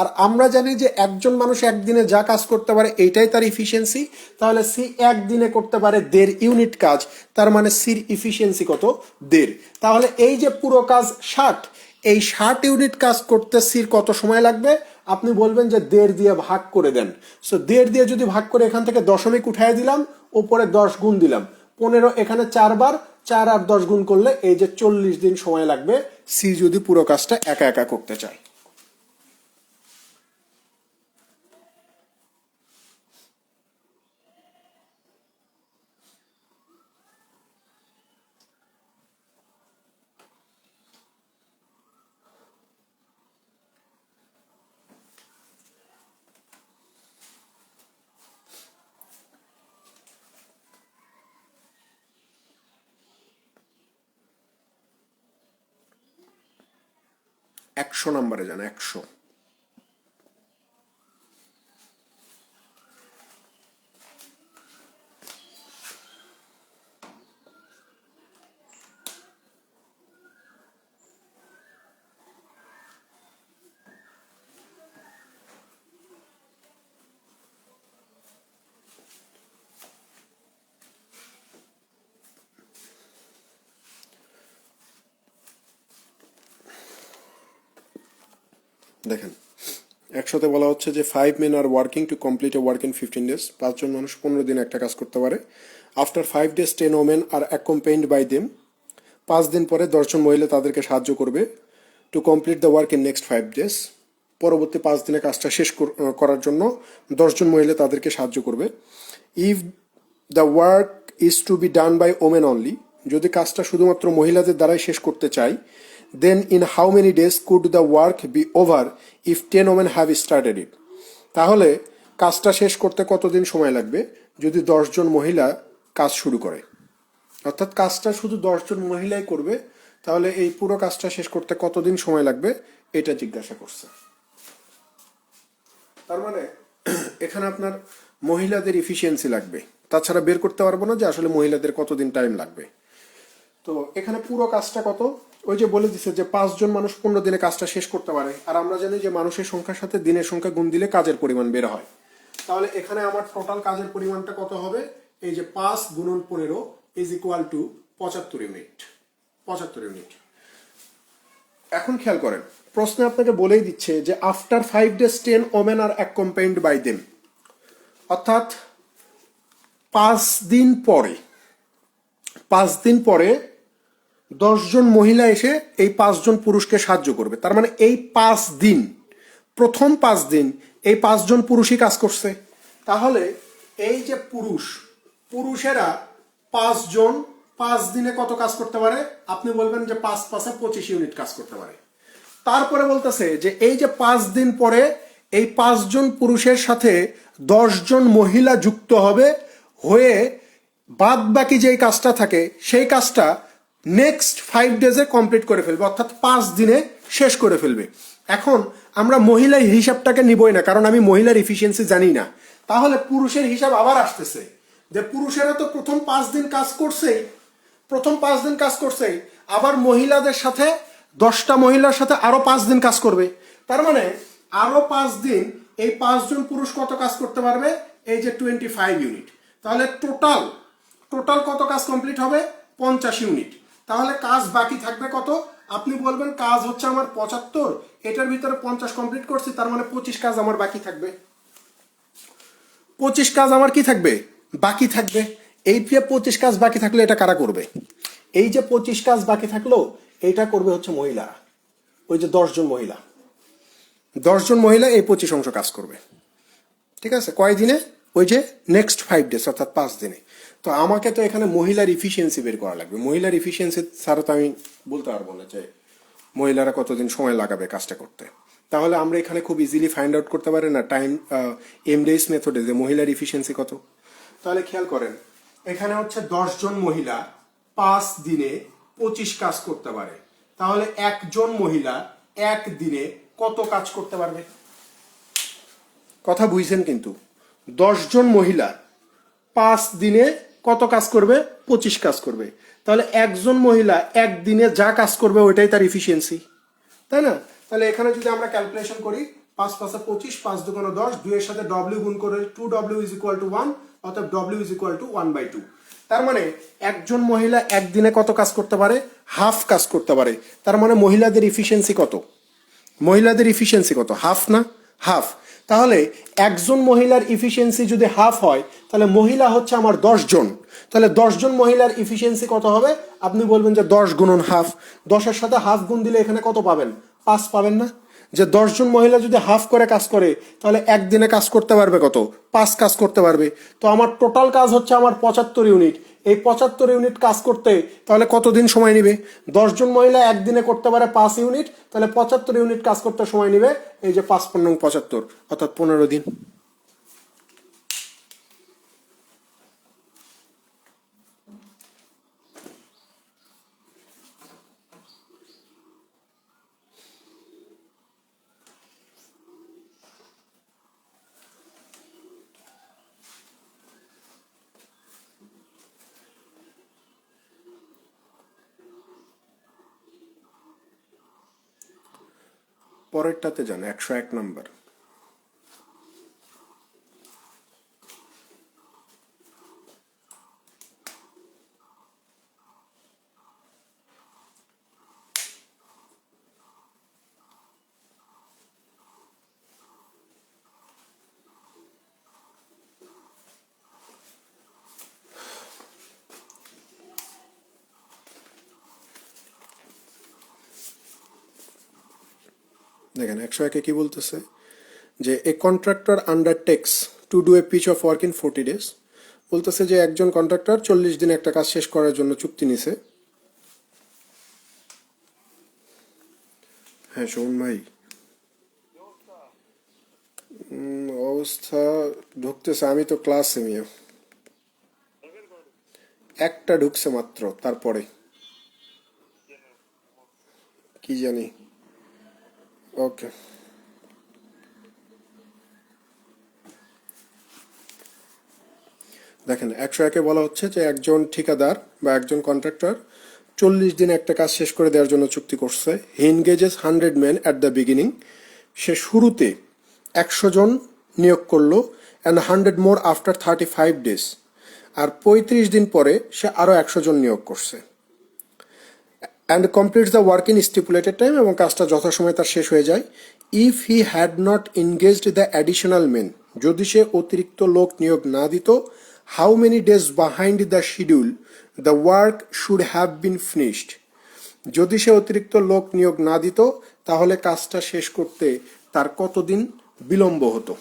আর আমরা জানি যে একজন মানুষ একদিনে যা কাজ করতে পারে এইটাই তার ইফিসিয়েন্সি, তাহলে সি একদিনে করতে পারে 1.5 ইউনিট কাজ, তার মানে সির ইফিসিয়েন্সি কত? 1.5। তাহলে এই যে পুরো কাজ 60, এই 60 ইউনিট কাজ করতে সির কত সময় লাগবে? আপনি বলবেন যে 1.5 দিয়ে ভাগ করে দেন। সো 1.5 দিয়ে যদি ভাগ করে এখান থেকে দশমিক উঠাই দিলাম, উপরে 10 গুণ দিলাম, 15, এখানে 4 বার, 4 আর 10 গুণ করলে এই যে 40 দিন সময় লাগবে সি যদি পুরো কাজটা একা একা করতে চায়। একশো নম্বরে যান, 100। দেখেন, 100তে বলা হচ্ছে যে 5 men are working to complete a work in 15 days। 5 জন মানুষ 15 দিনে একটা কাজ করতে পারে। After 5 days 10 women are accompanied by them। 5 দিন পরে 10 জন মহিলা তাদেরকে সাহায্য করবে to complete the work in next 5 days। পরবর্তী 5 দিনে কাজটা শেষ করার জন্য 10 জন মহিলা তাদেরকে সাহায্য করবে। If the work is to be done by women only, যদি কাজটা শুধুমাত্র মহিলাদের দ্বারাই শেষ করতে চাই, then in how many days could the work be over if 10 women have started it. তাহলে কাজটা শেষ করতে কতদিন সময় লাগবে যদি 10 জন মহিলা কাজ শুরু করে? অর্থাৎ কাজটা শুধু 10 জন মহিলাই করবে, তাহলে এই পুরো কাজটা শেষ করতে কতদিন সময় লাগবে এটা জিজ্ঞাসা করছে। তার মানে এখানে আপনার মহিলাদের ইফিসিয়েন্সি লাগবে, তাছাড়া বের করতে পারবো না যে আসলে মহিলাদের কতদিন টাইম লাগবে। তো এখানে পুরো কাজটা কত? ওই যে বলে দিছে যে 5 জন মানুষ 15 দিনে কাজটা শেষ করতে পারে, আর আমরা জানি যে মানুষের সংখ্যার সাথে দিনের সংখ্যা গুণ দিলে কাজের পরিমাণ বের হয়। তাহলে এখানে আমার টোটাল কাজের পরিমাণটা কত হবে? এই যে 5 গুণন 15 is equal to 75 unit. 75 unit. এখন খেয়াল করেন, প্রশ্নে আপনাকে বলেই দিচ্ছে যে after 5 days 10 women are accompanied by them, অর্থাৎ 5 দিন পরে 10 জন মহিলা এসে এই 5 জন পুরুষকে সাহায্য করবে। তার মানে এই 5 দিন, প্রথম 5 দিন এই 5 জন পুরুষই কাজ করছে। তাহলে এই যে পুরুষেরা 5 জন 5 দিনে কত কাজ করতে পারে? আপনি বলবেন যে 5 5 25 ইউনিট কাজ করতে পারে। তারপরে বলতেছে যে এই যে 5 দিন পরে এই 5 জন পুরুষের সাথে 10 জন মহিলা যুক্ত হয়ে বাদ বাকি যেই কাজটা থাকে সেই কাজটা নেক্সট 5 ডেজে কমপ্লিট করে ফেলবে, অর্থাৎ 5 দিনে শেষ করে ফেলবে। এখন আমরা মহিলার হিসাবটাকে নিবই না, কারণ আমি মহিলার ইফিসিয়েন্সি জানি না। তাহলে পুরুষের হিসাব আবার আসতেছে যে পুরুষেরা তো প্রথম 5 দিন কাজ করছেই, আবার মহিলাদের সাথে 10টা মহিলার সাথে আরো 5 দিন কাজ করবে। তার মানে আরো 5 দিন এই 5 জন পুরুষ কত কাজ করতে পারবে? এই যে 25 ইউনিট। তাহলে টোটাল কত কাজ কমপ্লিট হবে? 50 ইউনিট। তাহলে কাজ বাকি থাকবে কত? আপনি বলবেন কাজ হচ্ছে আমার 75, এটার ভিতরে 50 কমপ্লিট করছি, তার মানে 25 কাজ আমার বাকি থাকবে। 25 কাজ আমার কি থাকবে? বাকি থাকবে। এই যে 25 কাজ বাকি থাকলে এটা কারা করবে? এই যে 25 কাজ বাকি থাকলো এটা করবে হচ্ছে মহিলারা, ওই যে 10 জন মহিলা। 10 জন মহিলা এই 25 কাজ করবে, ঠিক আছে? কয় দিনে? ওই যে নেক্সট 5 ডেজ, অর্থাৎ 5 দিনে। তো আমাকে তো এখানে মহিলার ইফিসিয়েন্সি বের করা লাগবে। মহিলার ইফিসিয়েন্সি ছাড়া তো আমি বলতে পারবো না যে মহিলারা কতদিন সময় লাগাবে কাজটা করতে। তাহলে আমরা এখানে খুব ইজিলি ফাইন্ড আউট করতে পারি না টাইম এমডেস মেথডে যে মহিলার ইফিসিয়েন্সি কত। তাহলে খেয়াল করেন, এখানে হচ্ছে 10 জন মহিলা 5 দিনে 25 কাজ করতে পারে। তাহলে একজন মহিলা এক দিনে কত কাজ করতে পারবে? কথা বুঝছেন কিন্তু? 10 জন মহিলা 5 দিনে কত কাজ করবে? 25 কাজ করবে। তাহলে একজন মহিলা একদিনে যা কাজ করবে ওইটাই তার ইফিসিয়েন্সি, তাই না? তাহলে এখানে যদি আমরা ক্যালকুলেশন করি, 5 5 25, 5 2 10, 2 এর সাথে ডব্লিউ গুণ করে 2W ইজ ইকুয়াল টু 1, অর্থাৎ ডব্লিউ ইজ ইকুয়াল টু 1/2। তার মানে একজন মহিলা একদিনে কত কাজ করতে পারে? হাফ কাজ করতে পারে। তার মানে মহিলাদের ইফিসিয়েন্সি কত? মহিলাদের ইফিসিয়েন্সি কত? হাফ না? হাফ। তাহলে একজন মহিলার ইফিসিয়েন্সি যদি হাফ হয়, তাহলে মহিলা হচ্ছে আমার 10 জন। তাহলে 10 জন মহিলার ইফিসিয়েন্সি কত হবে? আপনি বলবেন যে 10 গুণন হাফ। 10-এর সাথে হাফ গুণ দিলে এখানে কত পাবেন? 5 পাবেন না? যে 10 জন মহিলা যদি হাফ করে কাজ করে, তাহলে একদিনে কাজ করতে পারবে কত? 5 কাজ করতে পারবে। তো আমার টোটাল কাজ হচ্ছে আমার 75 ইউনিট। এই 75 ইউনিট কাজ করতে তাহলে কতদিন সময় নেবে? 10 জন মহিলা একদিনে করতে পারে 5 ইউনিট, তাহলে 75 ইউনিট কাজ করতে সময় নেবে এই যে 5 × 75, অর্থাৎ 15 দিন। পরেরটাতে যান, 101 নাম্বার। দেখেন 101-এ কি বলতেছে, যে a contractor undertakes to do a piece of work in 40 days। বলতেছে যে একজন কন্ট্রাক্টর 40 দিনে একটা কাজ শেষ করার জন্য চুক্তি নিছে। হ্যাঁ শোন ভাই, অবস্থা ঢুকতেছে। আমি তো ক্লাসে মিয়া, একটা ঢুকছে মাত্র, তারপরে কি জানি। ওকে, দেখেন 101-এ বলা হচ্ছে যে একজন ঠিকাদার বা একজন কন্ট্রাক্টর 40 দিনে একটা কাজ শেষ করে দেওয়ার জন্য চুক্তি করছে। He engages 100 men at the beginning. সে শুরুতে 100 জন নিয়োগ করলো, অ্যান্ড 100 মোর আফটার 35 days। আর 35 দিন পরে সে আরও 100 জন নিয়োগ করছে। And completes the work in stipulated time, এবং কাজটা যথাসময়ে তার শেষ হয়ে যায়। If he had not engaged the additional men, যদি সে অতিরিক্ত লোক নিয়োগ না দিত, how many days behind the schedule the work should have been finished, যদি সে অতিরিক্ত লোক নিয়োগ না দিত তাহলে কাজটা শেষ করতে তার কতদিন বিলম্ব হতো।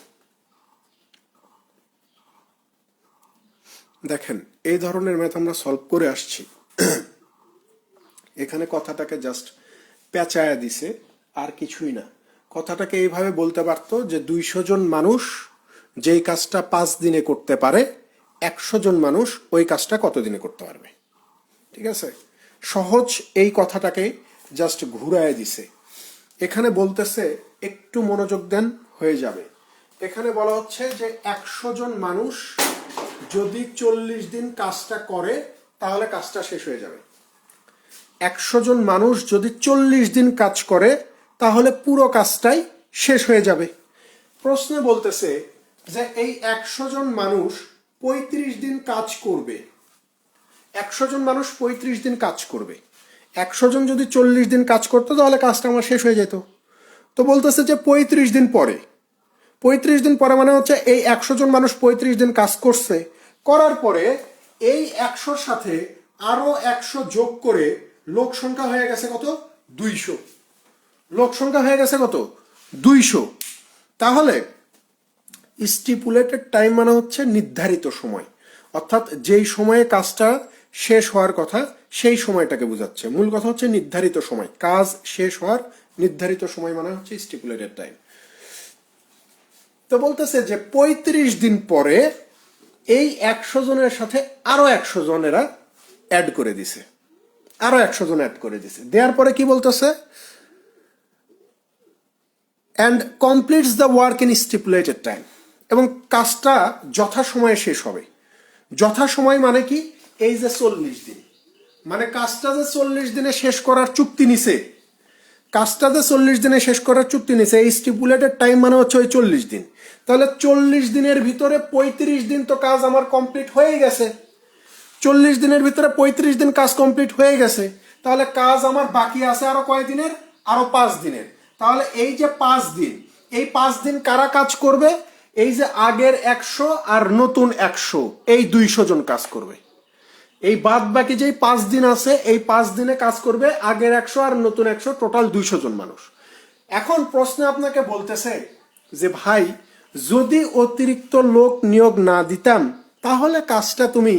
দেখেন এই ধরনের ম্যাথ আমরা সলভ করে আসছি। এখানে কথাটাকে জাস্ট পেঁচায়া দিছে, আর কিছুই না। কথাটাকে এইভাবে বলতে পারতো যে 200 জন মানুষ যেই কাজটা 5 দিনে করতে পারে, 100 জন মানুষ ওই কাজটা কত দিনে করতে পারবে। ঠিক আছে, সহজ এই কথাটাকে জাস্ট ঘুরায় দিছে। এখানে বলতেছে, একটু মনোযোগ দেন, হয়ে যাবে। এখানে বলা হচ্ছে যে 100 জন মানুষ যদি 40 দিন কাজটা করে তাহলে কাজটা শেষ হয়ে যাবে। 100 জন মানুষ যদি 40 দিন কাজ করে তাহলে পুরো কাজটাই শেষ হয়ে যাবে। প্রশ্নে বলতেছে যে এই 100 জন মানুষ 35 দিন কাজ করবে। 100 জন মানুষ 35 দিন কাজ করবে। 100 জন যদি 40 দিন কাজ করতো তাহলে কাজটা আমার শেষ হয়ে যেত। তো বলতেছে যে 35 দিন পরে, 35 দিন পরে মানে হচ্ছে এই 100 জন মানুষ 35 দিন কাজ করছে, করার পরে এই 100-র সাথে আরো 100 যোগ করে লোক সংখ্যা হয়ে গেছে কত? 200। লোক সংখ্যা হয়ে গেছে কত? 200, তাহলে স্টিপুলেটেড টাইম মানে হচ্ছে নির্ধারিত সময়, অর্থাৎ যেই সময়ে কাজটা শেষ হওয়ার কথা সেই সময়টাকে বোঝাচ্ছে। মূল কথা হচ্ছে নির্ধারিত সময়, কাজ শেষ হওয়ার নির্ধারিত সময় মানে হচ্ছে স্টিপুলেটেড টাইম। তো বলতেছে যে 35 দিন পরে এই 100 জনের সাথে আরো 100 জনেরা অ্যাড করে দিছে, আরো 100 জন অ্যাড করে দিছে। দেওয়ার পরে কি বলতেছে, and completes the work in stipulated time, এবং কাজটা যথাসময়ে শেষ হবে। যথাসময় মানে কি, এই যে 40 দিন, মানে কাজটা যে 40 দিনে শেষ করার চুক্তি নিছে, কাজটা যে 40 দিনে শেষ করার চুক্তি নিছে, এই স্টিপুলেটেড টাইম মানে হচ্ছে ওই 40 দিন। তাহলে 40 দিনের ভিতরে 35 দিন তো কাজ আমার কমপ্লিট হয়ে গেছে, 40 দিনের ভিতরে 35 দিন কাজ কমপ্লিট হয়ে গেছে। তাহলে কাজ আমার বাকি আছে আরো কয় দিনের, আরো 5 দিনের। তাহলে এই যে 5 দিন, এই 5 দিন কারা কাজ করবে, এই যে আগের 100 আর নতুন 100, এই 200 জন কাজ করবে। এই বাদ বাকি যেই 5 দিন আছে, এই 5 দিনে কাজ করবে আগের 100 আর নতুন 100, টোটাল 200 জন মানুষ। এখন প্রশ্নে আপনাকে বলতেছে যে ভাই, যদি অতিরিক্ত লোক নিয়োগ না দিতাম তাহলে কাজটা তুমি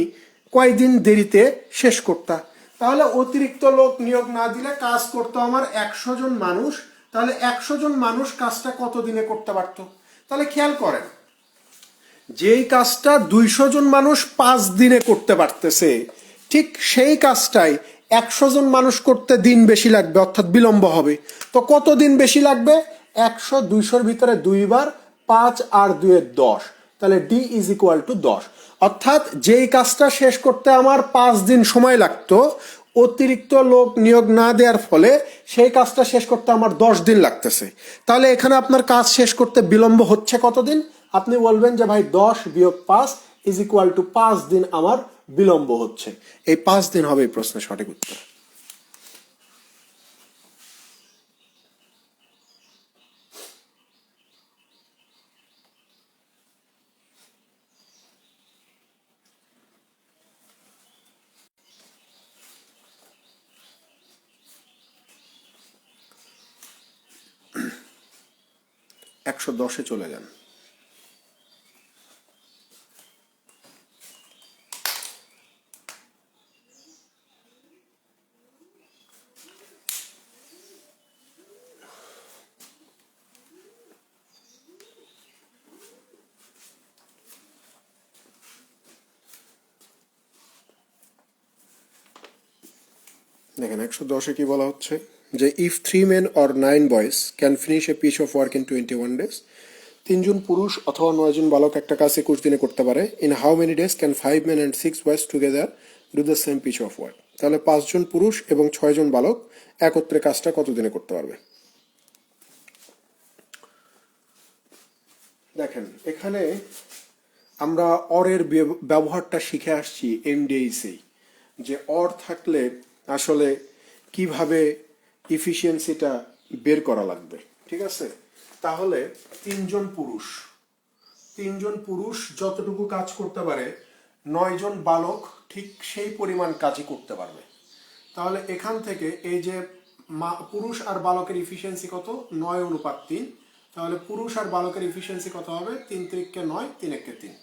কয়দিন দেরিতে শেষ করতা। তাহলে অতিরিক্ত লোক নিয়োগ না দিলে কাজ করতো আমার 100 জন মানুষ, তাহলে 100 জন মানুষ কাজটা কত দিনে করতে পারতো। তাহলে খেয়াল করেন, যেই কাজটা 200 জন মানুষ 5 দিনে করতে পারতেছে, ঠিক সেই কাজটাই 100 জন মানুষ করতে দিন বেশি লাগবে, অর্থাৎ বিলম্ব হবে। তো কত দিন বেশি লাগবে, 100 200-র ভিতরে 2 বার, 5 আর 2 10, তাহলে ডি ইজ ইকুয়াল টু 10। অর্থাৎ যেই কাজটা শেষ করতে আমার 5 দিন সময় লাগতো, অতিরিক্ত লোক নিয়োগ না দেওয়ার ফলে সেই কাজটা শেষ করতে আমার 10 দিন লাগতেছে। তাহলে এখানে আপনার কাজ শেষ করতে বিলম্ব হচ্ছে কতদিন, আপনি বলবেন যে ভাই 10 বিয়োগ 5 ইজ ইকুয়াল টু 5 দিন আমার বিলম্ব হচ্ছে। এই 5 দিন হবে এই প্রশ্নের সঠিক উত্তর। একশো 10-এ চলে যান। দেখেন 110-এ কি বলা হচ্ছে, যে if 3 men or 9 boys can finish A piece of work in 21 days, 3জন পুরুষ অথবা 9 জন বালক একটা কাজ 21 দিনে করতে পারে। In how many days can 5 men and 6 boys together do the same piece of work. তাহলে 5 জন পুরুষ এবং 6 জন বালক একত্রে কাজটা কত দিনে করতে পারবে। দেখেন এখানে আমরা অরের ব্যবহারটা শিখে আসছি এমডিএইসেই, যে অর থাকলে আসলে কিভাবে ইফিসিয়েন্সিটা বের করা লাগবে। ঠিক আছে, তাহলে 3জন পুরুষ যতটুকু কাজ করতে পারে, 9 জন বালক ঠিক সেই পরিমাণ কাজই করতে পারবে। তাহলে এখান থেকে এই যে পুরুষ আর বালকের ইফিসিয়েন্সি কত, 9:3। তাহলে পুরুষ আর বালকের ইফিসিয়েন্সি কত হবে, 3 × 9, 3 × 3,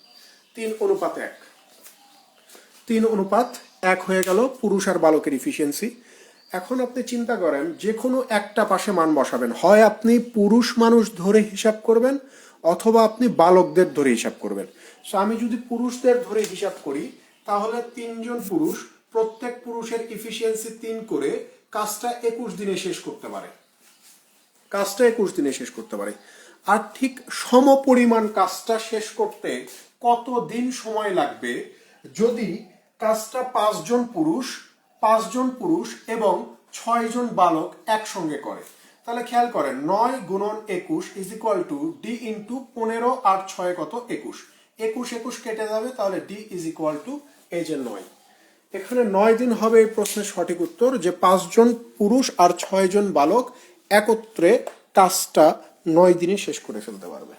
3:1, 3:1 হয়ে গেল পুরুষ আর বালকের ইফিসিয়েন্সি। এখন আপনি চিন্তা করেন, যে কোনো একটা পাশে মান বসাবেন, হয় আপনি পুরুষ মানুষ ধরে হিসাব করবেন অথবা আপনি বালকদের ধরে হিসাব করবেন। সো আমি যদি পুরুষদের ধরে হিসাব করি, তাহলে 3জন পুরুষ, প্রত্যেক পুরুষের ইফিসিয়েন্সি 3 করে কাজটা 21 দিনে শেষ করতে পারে, কাজটা 21 দিনে শেষ করতে পারে। আর ঠিক সমপরিমাণ কাজটা শেষ করতে কত দিন সময় লাগবে যদি কাজটা 5জন পুরুষ এবং 6 জন বালক একসঙ্গে করে। তাহলে খেয়াল করেন, 9 × 21 is equal two D into 15 আর 6 কত, 21, 21 কেটে যাবে, তাহলে ডি ইজ ইকুয়াল টু এই যে 9। এখানে 9 দিন হবে এই প্রশ্নের সঠিক উত্তর, যে 5 জন পুরুষ আর 6 জন বালক একত্রে কাজটা 9 দিনে শেষ করে ফেলতে পারবে।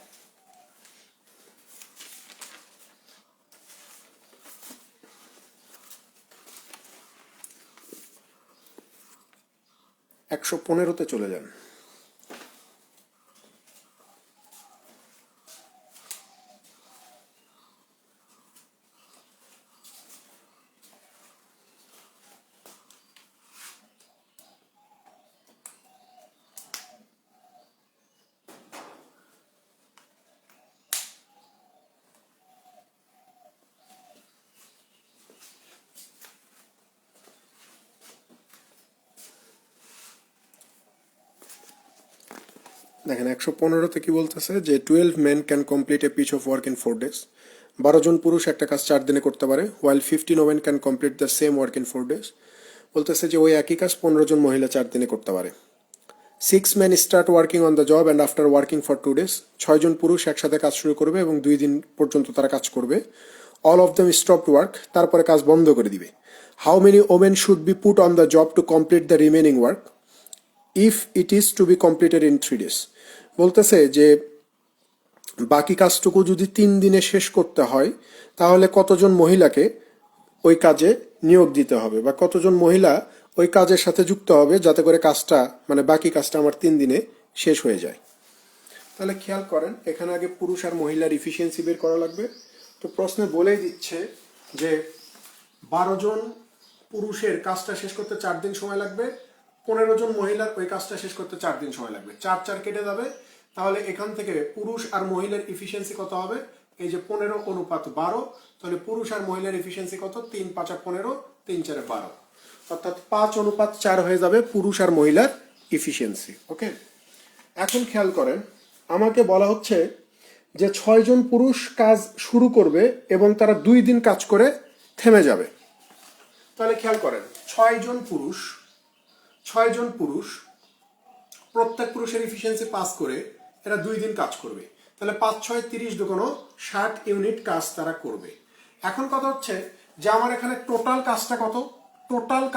একশো 15-তে চলে যান। দেখেন 115তে কি বলতেছে যে 12 men can complete a piece of work in 4 days. 12 জন পুরুষ একটা কাজ 4 দিনে করতে পারে, while 15 women can complete the same work in 4 days. বলতেছে যে ওই একই কাজ 15 জন মহিলা 4 দিনে করতে পারে। 6 men start working on the job and after working for 2 days. 6 জন পুরুষ একসাথে কাজ শুরু করবে এবং 2 দিন পর্যন্ত তারা কাজ করবে। All of them stopped work, তারপরে কাজ বন্ধ করে দিবে। How many women should be put on the job to complete the remaining work if it is to be completed in 3 days? বলতেছে যে বাকি কাজটুকু যদি 3 দিনে শেষ করতে হয় তাহলে কতজন মহিলাকে ওই কাজে নিয়োগ দিতে হবে বা কতজন মহিলা ওই কাজের সাথে যুক্ত হবে যাতে করে কাজটা মানে বাকি কাজটা আমার 3 দিনে শেষ হয়ে যায়। তাহলে খেয়াল করেন এখানে আগে পুরুষ আর মহিলার ইফিসিয়েন্সি বের করা লাগবে। তো প্রশ্নে বলেই দিচ্ছে যে 12 জন পুরুষের কাজটা শেষ করতে 4 দিন সময় লাগবে, 15 জন মহিলার ওই কাজটা শেষ করতে 4 দিন সময় লাগবে। 4 4 কেটে যাবে, তাহলে এখান থেকে পুরুষ আর মহিলার ইফিসিয়েন্সি কত হবে? এই যে 15:12, তাহলে পুরুষ আর মহিলার ইফিসিয়েন্সি কত? 3 5 15, 3 4 12, অর্থাৎ 5:4 হয়ে যাবে পুরুষ আর মহিলার ইফিসিয়েন্সি। ওকে, এখন খেয়াল করেন আমাকে বলা হচ্ছে যে 6 জন পুরুষ কাজ শুরু করবে এবং তারা 2 দিন কাজ করে থেমে যাবে। তাহলে খেয়াল করেন 6 জন পুরুষ প্রত্যেক পুরুষের ইফিসিয়েন্সি 5 করে এরা 2 দিন কাজ করবে, তাহলে 5 6 30 দুগুণ 60 ইউনিট কাজ তারা করবে। এখন কথা হচ্ছে যে আমার এখানে টোটাল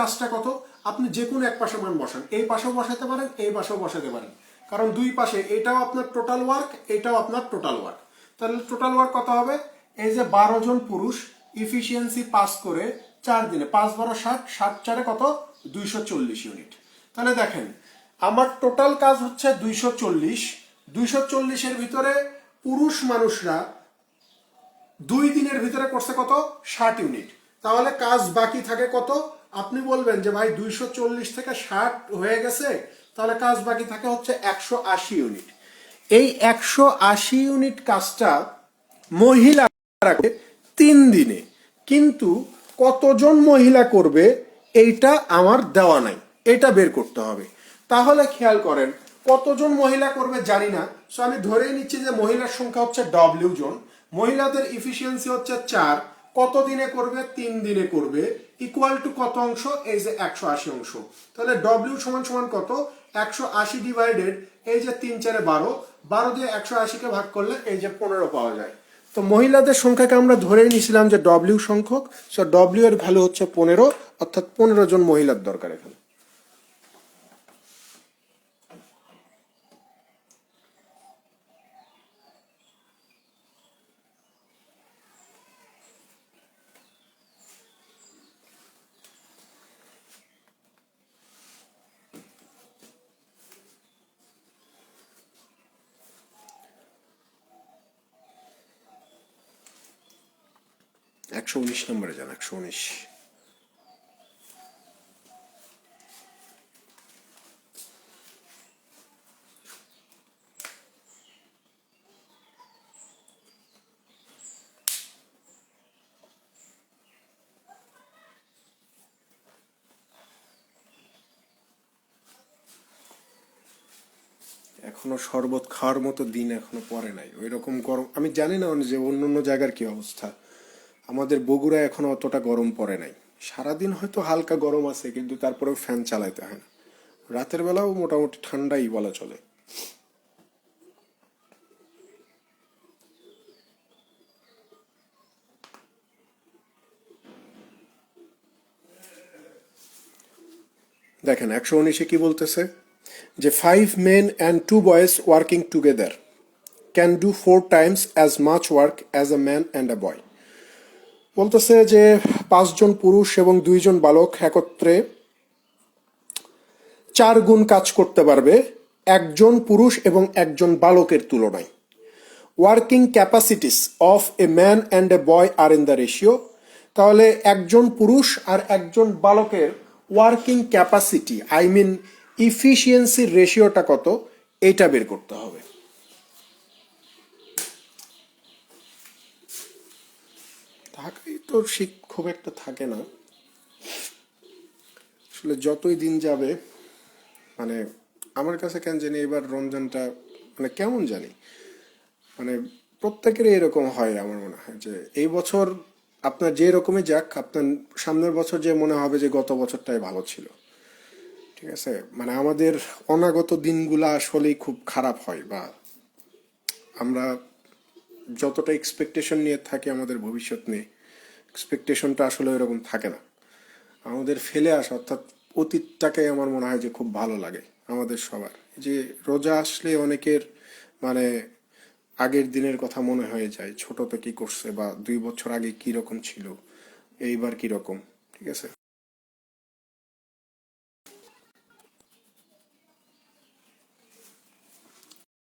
কাজটা কত? আপনি যে কোনো এক পাশে মান বসান, এই পাশেও বসাতে পারেন, এই পাশেও বসাতে পারেন, কারণ দুই পাশে এটাও আপনার টোটাল ওয়ার্ক, এটাও আপনার টোটাল ওয়ার্ক। তাহলে টোটাল ওয়ার্ক কত হবে? এই যে 12 জন পুরুষ ইফিসিয়েন্সি পাস করে 4 দিনে, 5 12 60, 60 4 কত? 240 ইউনিট। তাহলে দেখেন আমার টোটাল কাজ হচ্ছে 240, 240 এর ভিতরে পুরুষ মানুষরা 2 দিনের ভিতরে করছে কত? 60 ইউনিট। তাহলে কাজ বাকি থাকে কত? আপনি বলবেন যে ভাই 240 থেকে 60 হয়ে গেছে, তাহলে কাজ বাকি থাকে হচ্ছে 180 ইউনিট। এই 180 ইউনিট কাজটা মহিলা 3 দিনে, কিন্তু কতজন মহিলা করবে এইটা আমার দেওয়া নাই, এটা বের করতে হবে। তাহলে খেয়াল করেন কতজন মহিলা করবে জানি না, সো আমি ধরেই নিচ্ছি যে মহিলার সংখ্যা হচ্ছে W জন, মহিলাদের ইফিসিয়েন্সি হচ্ছে 4, কত দিনে করবে? 3 দিনে করবে, ইকুয়াল টু কত অংশ? এই যে 180 অংশ। তাহলে W সমান সমান কত? 180 ডিভাইডেড এই যে 3 4 12, 12 দিয়ে 180 কে ভাগ করলে এই যে 15 পাওয়া যায়। তো মহিলাদের সংখ্যাকে আমরা ধরেই নিয়েছিলাম যে W সংখ্যক, সো W এর ভ্যালু হচ্ছে 15, অর্থাৎ 15 জন মহিলার দরকার এখানে। একশো 19 নম্বরে যান, 119। এখনো শরবত খাওয়ার মতো দিন এখনো পরে নাই, ওই রকম গরম। আমি জানি না যে অন্য অন্য জায়গার কি অবস্থা, আমাদের বগুড়া এখনো অতটা গরম পড়ে নাই। সারাদিন হয়তো হালকা গরম আছে, কিন্তু তারপরেও ফ্যান চালাইতে হয় না। রাতের বেলাও মোটামুটি ঠান্ডাই বলা চলে। দেখেন 119-এ কি বলতেছে যে 5 men and 2 boys working together can do 4 times as much work as a man and a boy. বলতেছে যে 5 জন পুরুষ এবং 2 জন বালক একত্রে 4 গুণ কাজ করতে পারবে একজন পুরুষ এবং একজন বালকের তুলনায়। Working capacities of a man and a boy are in the ratio. তাহলে একজন পুরুষ আর একজন বালকের ওয়ার্কিং ক্যাপাসিটি, আই মিন ইফিসিয়েন্সির রেশিওটা কত, এইটা বের করতে হবে। ঢাকায় তো শীত খুব একটা থাকে না, আসলে যতই দিন যাবে মানে আমার কাছে কেন জানি এবার রমজানটা মানে কেমন জানি, মানে প্রত্যেকেরই এরকম হয় আমার মনে হয় যে এই বছর আপনার যে রকমই যাক, আপনার সামনের বছর যে মনে হবে যে গত বছরটাই ভালো ছিল। ঠিক আছে, মানে আমাদের অনাগত দিনগুলা আসলেই খুব খারাপ হয়, বা আমরা যতটা এক্সপেকটেশন নিয়ে থাকি আমাদের ভবিষ্যৎ নিয়ে, এক্সপেকটেশনটা আসলে এরকম থাকে না। আমাদের ফেলে আসা অর্থাৎ অতীতটাকে আমার মনে হয় যে খুব ভালো লাগে আমাদের সবার। যে রোজা আসলে অনেকের মানে আগের দিনের কথা মনে হয়ে যায়, ছোটতে কি করছে বা 2 বছর আগে কি রকম ছিল, এইবার কি রকম। ঠিক আছে।